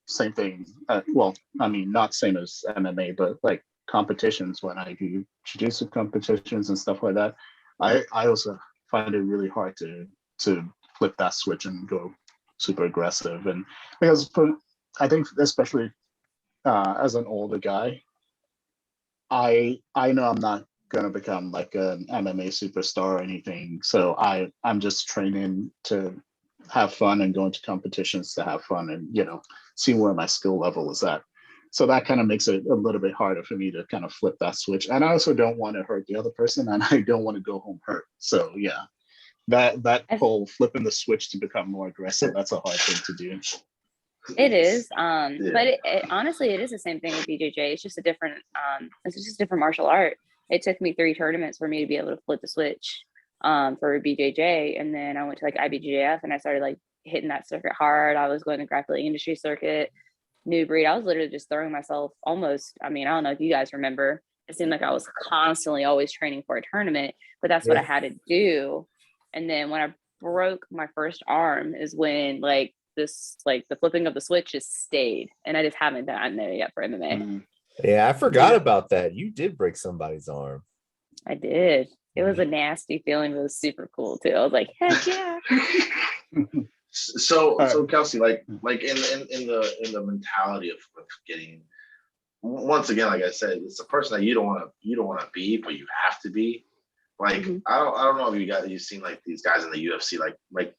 same thing. Well, I mean, not same as MMA, but like competitions, when I do jiu-jitsu competitions and stuff like that, I also find it really hard to flip that switch and go super aggressive. And because I think, especially as an older guy, I know I'm not gonna become like an MMA superstar or anything. So I'm just training to have fun and going to competitions to have fun and see where my skill level is at. So that kind of makes it a little bit harder for me to kind of flip that switch. And I also don't want to hurt the other person, and I don't want to go home hurt. So yeah, that whole flipping the switch to become more aggressive, that's a hard thing to do. It is, Yeah. but honestly, it is the same thing with BJJ. It's just a different, it's just a different martial art. It took me 3 tournaments for me to be able to flip the switch for BJJ, and then I went to like IBJJF and I started like hitting that circuit hard. I was going to grappling industry circuit, new breed. I was literally just throwing myself almost. I mean, I don't know if you guys remember. It seemed like I was constantly always training for a tournament, but that's what I had to do. And then when I broke my first arm is when like the flipping of the switch just stayed, and I just haven't gotten there yet for MMA. Yeah, I forgot about that. You did break somebody's arm. I did. It was a nasty feeling, but it was super cool too. I was like, heck yeah. So Kelsi, like in the mentality of getting, once again, like I said, it's a person that you don't want to be, but you have to be. Like I don't know if you've seen like these guys in the UFC, like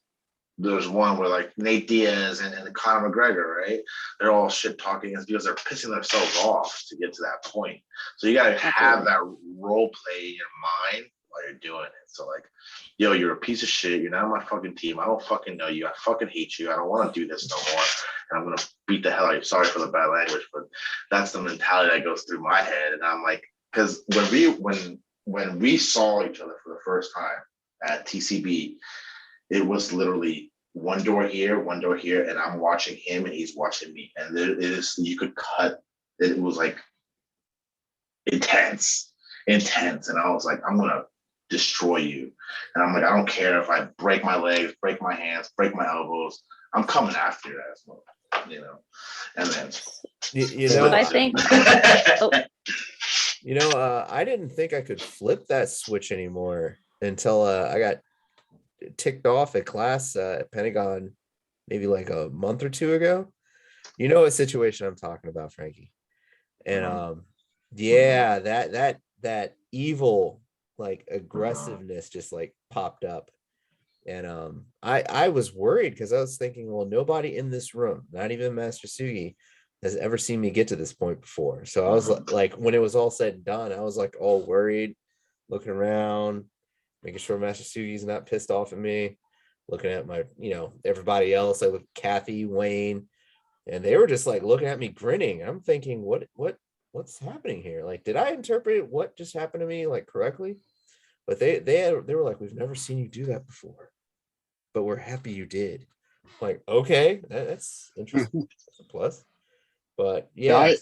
there's one where like Nate Diaz and Conor McGregor, right? They're all shit talking because they're pissing themselves off to get to that point. So you gotta have that role play in your mind while you're doing it. So like, yo, you're a piece of shit. You're not on my fucking team. I don't fucking know you. I fucking hate you. I don't want to do this no more. And I'm gonna beat the hell out of you. Sorry for the bad language, but that's the mentality that goes through my head. And I'm like, because when we saw each other for the first time at TCB, it was literally one door here, and I'm watching him and he's watching me. And it is, you could cut, it was like intense. And I was like, I'm gonna destroy you. And I'm like, I don't care if I break my legs, break my hands, break my elbows. I'm coming after your ass, you know. And then you know, I think I didn't think I could flip that switch anymore until I got ticked off at class at Pentagon maybe like a month or 2 ago. You know what situation I'm talking about, Frankie. And yeah, that evil like aggressiveness just like popped up. And I was worried because I was thinking, well, nobody in this room, not even Master Sugi, has ever seen me get to this point before. So I was like, when it was all said and done, I was like all worried, looking around, making sure Master Sugi's not pissed off at me, looking at my, everybody else. I looked at Kathy, Wayne, and they were just like looking at me grinning. I'm thinking, what's happening here? Like, did I interpret what just happened to me like correctly? But they were like, we've never seen you do that before, but we're happy you did. I'm like, okay, that's interesting. That's a plus. But yeah,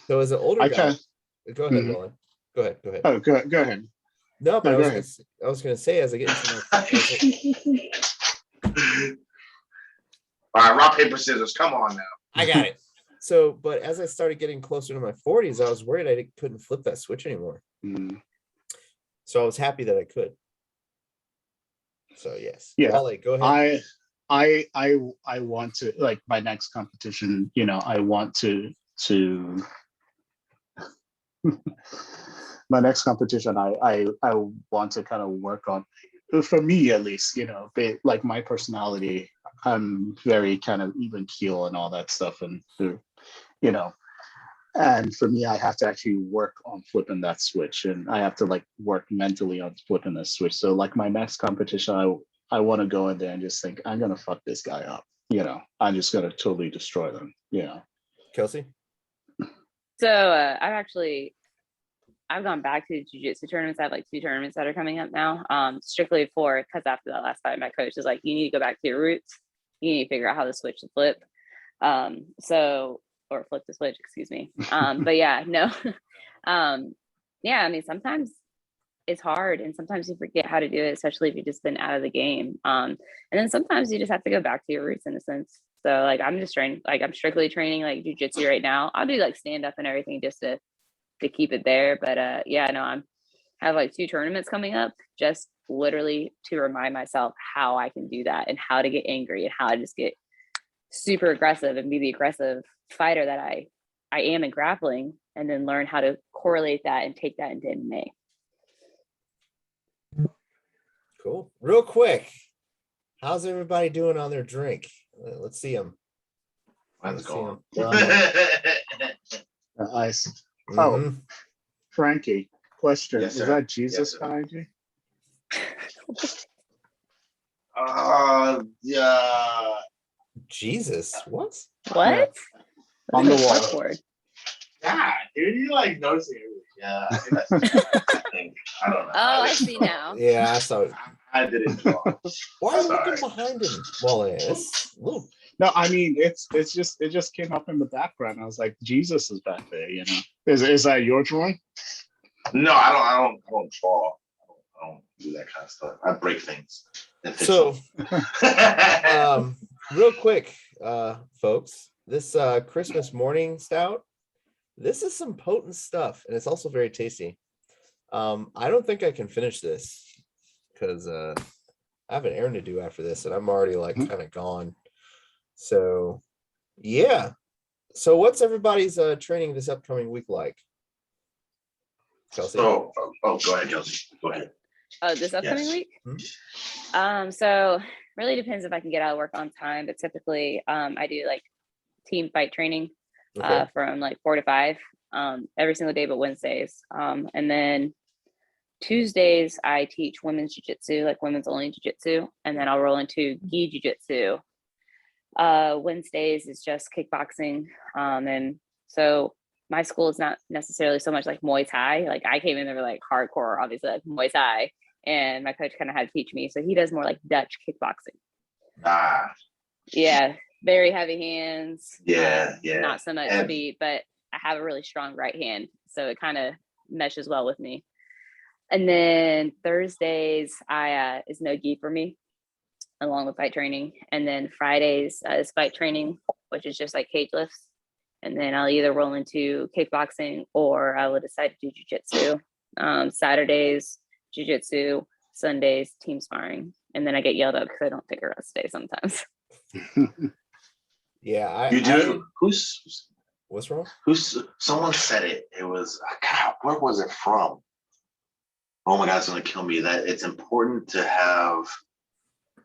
so as an older guy, go ahead, Wole. Go ahead. Oh, go ahead. No, but I was gonna say, as I get into all right, rock, paper, scissors. Come on now. I got it. So, but as I started getting closer to my 40s, I was worried I couldn't flip that switch anymore. So I was happy that I could. So yes. Yeah. Wole, go ahead. I want to, like, my next competition, I want to my next competition, I want to kind of work on, for me at least, like my personality, I'm very kind of even keel and all that stuff. And, and for me, I have to actually work on flipping that switch, and I have to like work mentally on flipping the switch. So like my next competition, I want to go in there and just think, I'm going to fuck this guy up. I'm just going to totally destroy them. Kelsi? So I've gone back to jiu-jitsu tournaments. I have like 2 tournaments that are coming up now. Strictly because after that last fight, my coach was like, you need to go back to your roots. You need to figure out how to switch the flip. Or flip the switch, excuse me. But yeah, no. Yeah, I mean, sometimes it's hard and sometimes you forget how to do it, especially if you've just been out of the game. And then sometimes you just have to go back to your roots in a sense. So like, I'm just training, like I'm strictly training like jiu-jitsu right now. I'll do like stand up and everything just to keep it there. But yeah, no, I have like 2 tournaments coming up, just literally to remind myself how I can do that and how to get angry and how to just get super aggressive and be the aggressive fighter that I am in grappling, and then learn how to correlate that and take that into MMA. Cool. Real quick, how's everybody doing on their drink? Let's see them. Mine's gone. Ice. Oh, Frankie, question. Yes, is sir. that Jesus Yes, behind you? Yeah. Jesus, what? What? On the wall. Parkour. Yeah, dude, you like noticing everything. Yeah, I think that's I don't know. Oh, I see now. Yeah, I saw it. I didn't draw. Why are you Sorry. looking behind him? Well, it's a little. No, I mean it just came up in the background. I was like, Jesus is back there, you know. Is that your drawing? No, I don't draw. I don't do that kind of stuff. I break things. So, real quick, folks, this Christmas morning stout, this is some potent stuff, and it's also very tasty. I don't think I can finish this because I have an errand to do after this, and I'm already like kind of gone. So, yeah. So, what's everybody's training this upcoming week like? Kelsi? go ahead, Kelsi. Go ahead. Oh, this upcoming Yes. week? So really depends if I can get out of work on time, but typically I do like team fight training Okay. from like 4 to 5 every single day but Wednesdays. And then Tuesdays I teach women's jiu-jitsu, like women's only jiu-jitsu, and then I'll roll into gi jiu-jitsu. Wednesdays is just kickboxing. And so my school is not necessarily so much like Muay Thai. Like I came in there like hardcore, obviously like Muay Thai, and my coach kind of had to teach me. So he does more like Dutch kickboxing. Yeah, very heavy hands. Yeah. Not so much And- feet, but I have a really strong right hand, so it kind of meshes well with me. And then Thursdays is no gi for me, along with fight training. And then Fridays is fight training, which is just like cage lifts. And then I'll either roll into kickboxing or I will decide to do jiu-jitsu. Saturdays, jiu-jitsu, Sundays, team sparring. And then I get yelled at because I don't take a rest day sometimes. Yeah, You do? What's wrong? Someone said it. It was, God, where was it from? Oh my God, it's gonna kill me. That it's important to have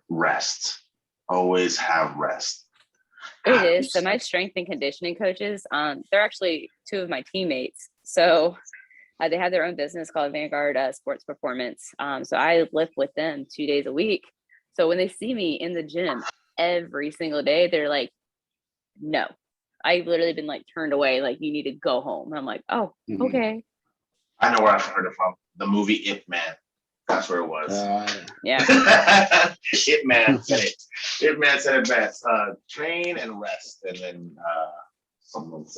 rest. Always have rest. It is. So my strength and conditioning coaches, they're actually two of my teammates. So they have their own business called Vanguard Sports Performance. So I lift with them 2 days a week. So when they see me in the gym every single day, they're like, no. I've literally been like turned away, like you need to go home. I'm like, oh, okay. I know where I've heard it from. The movie Ip Man. That's where it was. Yeah. Ip Man said it. Ip Man said it best. Train and rest. And then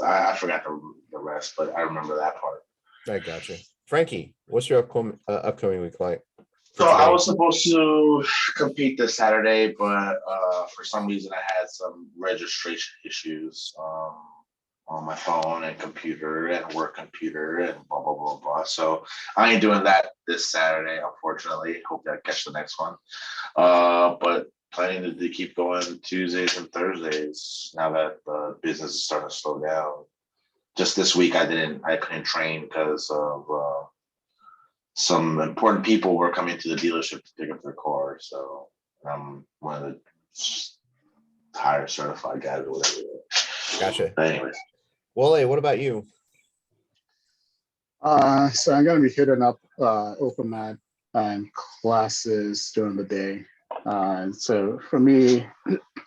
I forgot the rest, but I remember that part. I got you. Frankie, what's your upcoming week like? So I was supposed to compete this Saturday, but for some reason I had some registration issues on my phone and computer and work computer and blah, blah, blah, blah. So I ain't doing that this Saturday, unfortunately. Hope I catch the next one. But planning to keep going Tuesdays and Thursdays now that the business is starting to slow down. Just this week I couldn't train because of some important people were coming to the dealership to pick up their car. So I'm one of the tire certified guys or whatever. Gotcha. But anyways. Wole, what about you? So I'm going to be hitting up open mat and classes during the day. So for me,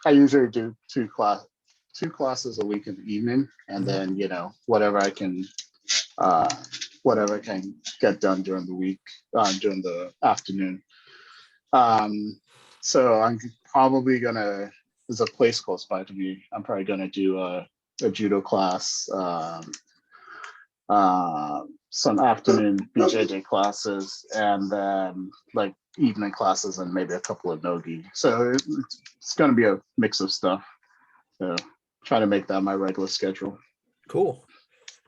I usually do two classes a week in the evening, and then whatever I can get done during the week during the afternoon. So I'm probably gonna. There's a place close by to me. I'm probably gonna do a judo class, some afternoon BJJ classes, and then like evening classes and maybe a couple of no-gi. So it's going to be a mix of stuff. So try to make that my regular schedule. Cool.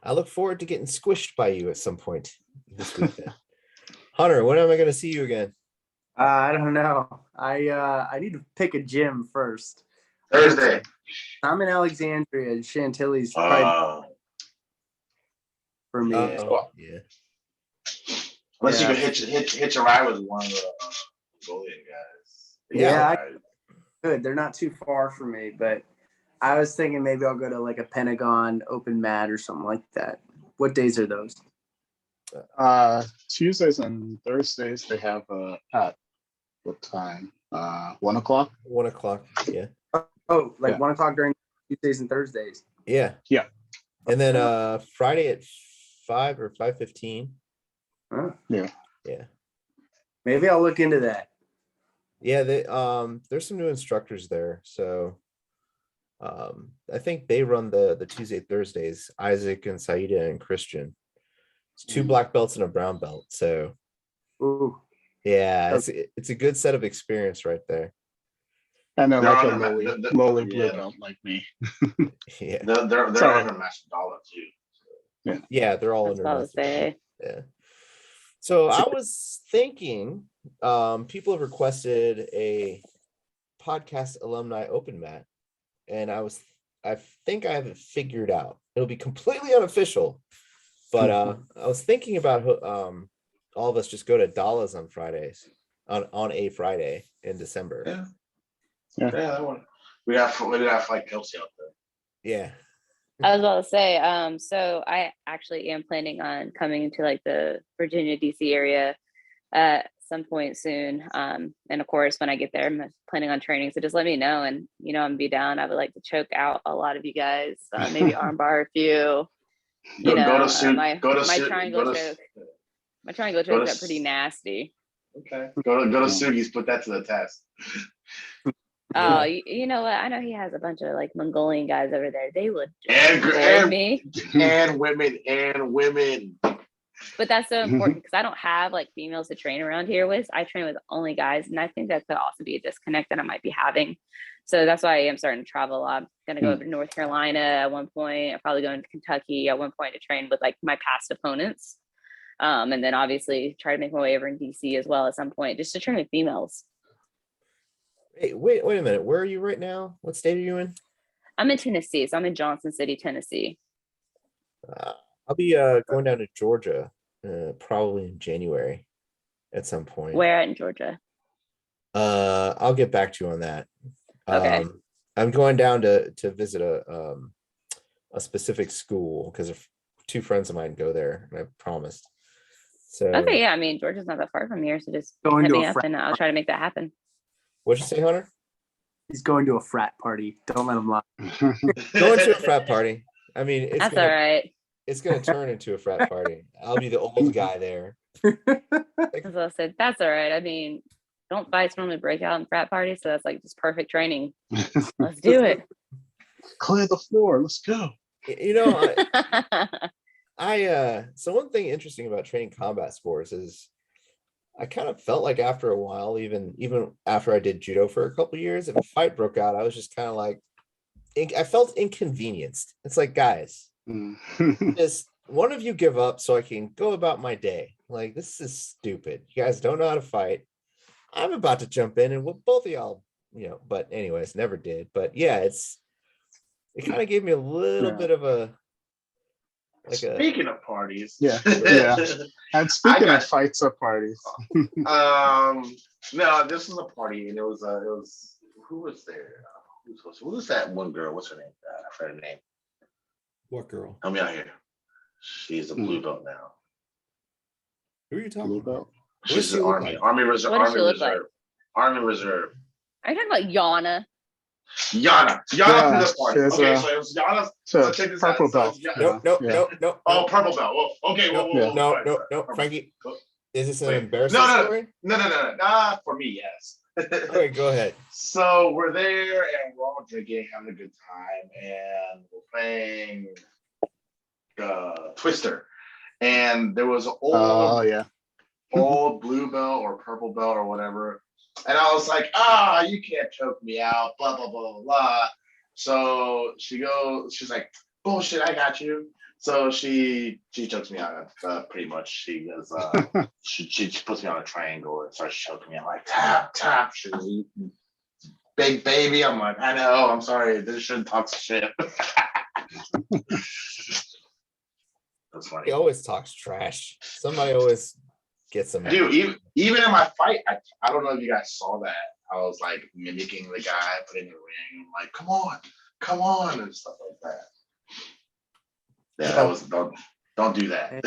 I look forward to getting squished by you at some point this week. Hunter, when am I going to see you again? I don't know. I need to pick a gym first. Thursday. I'm in Alexandria. Chantilly's probably for me. Yeah. Unless you can hitch a ride with one of the Mongolian guys. Yeah, good. They're not too far from me, but I was thinking maybe I'll go to like a Pentagon open mat or something like that. What days are those? Tuesdays and Thursdays they have at what time? 1 o'clock. 1 o'clock. Yeah. Oh, like Yeah. 1 o'clock during Tuesdays and Thursdays. Yeah. Yeah. And then Friday at 5 or 5:15. Huh. Yeah. Yeah. Maybe I'll look into that. Yeah, there's some new instructors there. So I think they run the Tuesday, Thursdays, Isaac and Saida and Christian. It's 2 black belts and a brown belt. So Ooh. yeah, it's a good set of experience right there. And then They're like a on lowly, the- lowly yeah. blue belt like me. Yeah. They're Sorry. under Master Dollar too. Yeah, they're all That's under what I would Master. say. Yeah. So I was thinking, people have requested a podcast alumni open mat, and I think I have it figured out. It'll be completely unofficial, but I was thinking about all of us just go to Dallas on Fridays, on a Friday in December. Yeah. Yeah. Yeah, that one. We have like Kelsi out there. Yeah. I was about to say, so I actually am planning on coming into like the Virginia, DC area at some point soon. And of course, when I get there, I'm planning on training. So just let me know, and I'm gonna be down. I would like to choke out a lot lot of you guys, maybe armbar a few. My triangle choke. My triangle choke got pretty nasty. Okay. Go to Sugi's, put that to the test. Oh, you know what? I know he has a bunch of like Mongolian guys over there. They would And me. And women. But that's so important because I don't have like females to train around here with. I train with only guys, and I think that could also be a disconnect that I might be having. So that's why I am starting to travel a lot. I'm gonna go over to North Carolina at one point. I'm probably going to Kentucky at one point to train with like my past opponents. And then obviously try to make my way over in DC as well at some point, just to train with females. Hey, wait a minute. Where are you right now? What state are you in? I'm in Tennessee, so I'm in Johnson City, Tennessee. I'll be going down to Georgia probably in January at some point. Where in Georgia? I'll get back to you on that. Okay. I'm going down to visit a specific school because 2 friends of mine go there, and I promised. So Okay, yeah. I mean, Georgia's not that far from here, so just Going hit to me a up, frat and I'll try to make that happen. What'd you say, Hunter? He's going to a frat party. Don't let him lie. Going to a frat party. I mean, That's all right. It's gonna turn into a frat party. I'll be the old guy there. As I said, that's all right. I mean, don't fights normally break out in frat parties, so that's like just perfect training. Let's do it. Clear the floor. Let's go. So one thing interesting about training combat sports is I kind of felt like after a while, even after I did judo for a couple of years, if a fight broke out, I was just kind of like, I felt inconvenienced. It's like, guys, just one of you give up so I can go about my day. Like, this is stupid. You guys don't know how to fight. I'm about to jump in and both of y'all, but anyways, never did. But yeah, it kind of gave me a little bit of a Speaking of parties, yeah. And speaking of fights or parties, no, this was a party, and it was who was there? Who was that one girl? What's her name? I forgot her name. What girl? Help me out here. She's a blue belt now. Who are you talking blue about? belt. She's an Army Reserve. What does she look like? Army Reserve. Are you talking about Yana? Yana from this party. Okay, so it was Yana. So check this purple out. belt. No. Oh, purple belt. Whoa. Okay. No. Frankie, is this an embarrassing story? No. Nah, for me, yes. Okay, go ahead. So we're there and we're all drinking, having a good time, and we're playing Twister. And there was an old blue belt or purple belt or whatever. And I was like, you can't choke me out, blah, blah, blah, blah, blah. So she's like, bullshit, I got you. So she chokes me out, pretty much. She goes, she puts me on a triangle and starts choking me. I'm like, tap. She's like, big baby. I'm like, I know, I'm sorry. This shouldn't talk shit. That's funny. He always talks trash. Somebody always gets him. Dude, even in my fight, I don't know if you guys saw that. I was like mimicking the guy, putting the ring. I'm like, come on, and stuff like that. Yeah, that was don't do that.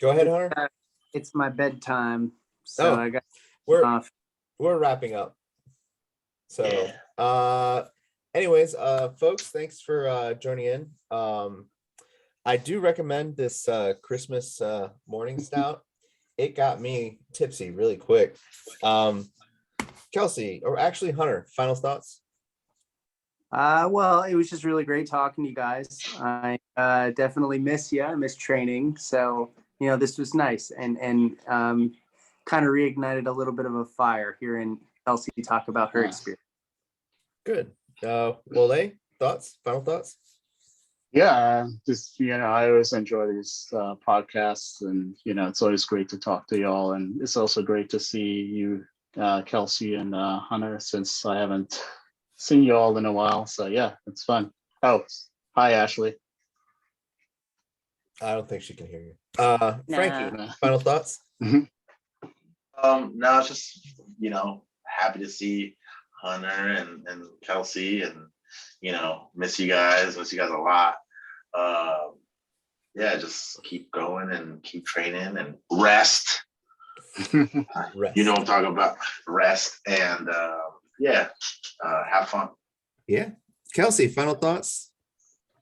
Go ahead, Hunter. It's my bedtime, so I got we're wrapping up. So, anyways, folks, thanks for joining in. I do recommend this Christmas morning stout. It got me tipsy really quick. Kelsi, or actually Hunter, final thoughts? Well, it was just really great talking to you guys. I definitely miss you. I miss training. So, this was nice and kind of reignited a little bit of a fire hearing Kelsi talk about her experience. Good. Wole, thoughts? Final thoughts? Yeah, just I always enjoy these podcasts, and it's always great to talk to y'all, and it's also great to see you, Kelsi and Hunter, since I haven't seen you all in a while. So yeah, it's fun. Oh, hi Ashley. I don't think she can hear you. Nah. Frankie, final thoughts? No, it's just happy to see Hunter and Kelsi, and miss you guys a lot. Yeah, just keep going and keep training and rest. Rest. You know what I'm talking about, rest, and have fun. Yeah. Kelsi, final thoughts?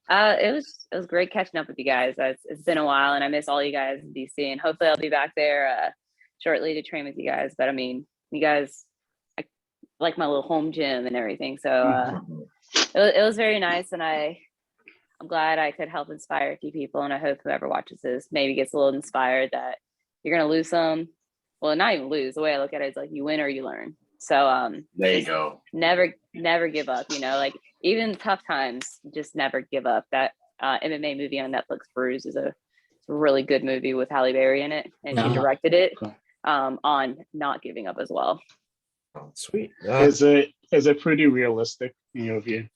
It was great catching up with you guys. It's been a while, and I miss all you guys in DC, and hopefully I'll be back there shortly to train with you guys. But I mean, you guys, I like my little home gym and everything, so it was very nice, and I'm glad I could help inspire a few people, and I hope whoever watches this maybe gets a little inspired that you're gonna lose some. Well, not even lose. The way I look at it is like you win or you learn. So there you go. Never give up. Like even tough times, just never give up. That MMA movie on Netflix, Bruise, is a really good movie with Halle Berry in it, and she directed it on not giving up as well. Sweet. Is it pretty realistic in your view?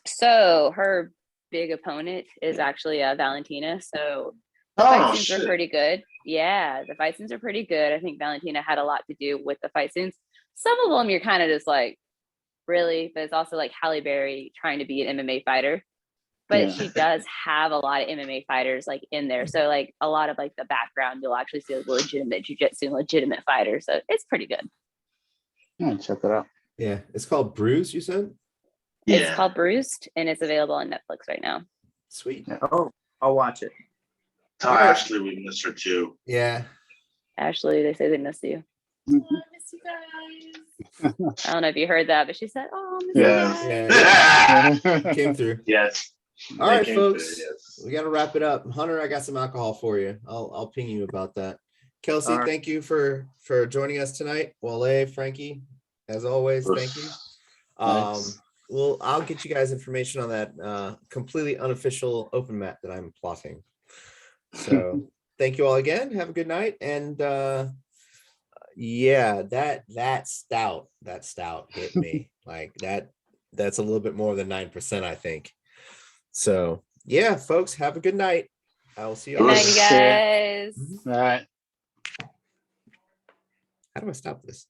So her big opponent is actually Valentina. So the Oh, fight scenes shit. are pretty good. Yeah, the fight scenes are pretty good. I think Valentina had a lot to do with the fight scenes. Some of them you're kind of just like, really? But it's also like Halle Berry trying to be an MMA fighter. But she does have a lot of MMA fighters like in there. So like a lot of like the background, you'll actually see like legitimate jiu-jitsu and legitimate fighters. So it's pretty good. Yeah, check it out. Yeah, it's called Bruise, you said? Yeah. It's called Bruised, and it's available on Netflix right now. Sweet. Yeah. Oh, I'll watch it. Tell All right. Ashley we miss her too. Yeah. Ashley, they say they miss you. I miss you guys. I don't know if you heard that, but she said, "Oh, I miss Yes. you guys." Yeah. Came through. Yes. All right, They came folks. through, yes. We got to wrap it up. Hunter, I got some alcohol for you. I'll ping you about that. Kelsi, All right. thank you for joining us tonight. Wole, Frankie, as always, thank you. Thanks. Well, I'll get you guys information on that completely unofficial open mat that I'm plotting. So thank you all again. Have a good night. And yeah, that stout hit me like that's a little bit more than 9%, I think. So yeah, folks, have a good night. I will see you Good all night, you later. guys. All right. How do I stop this?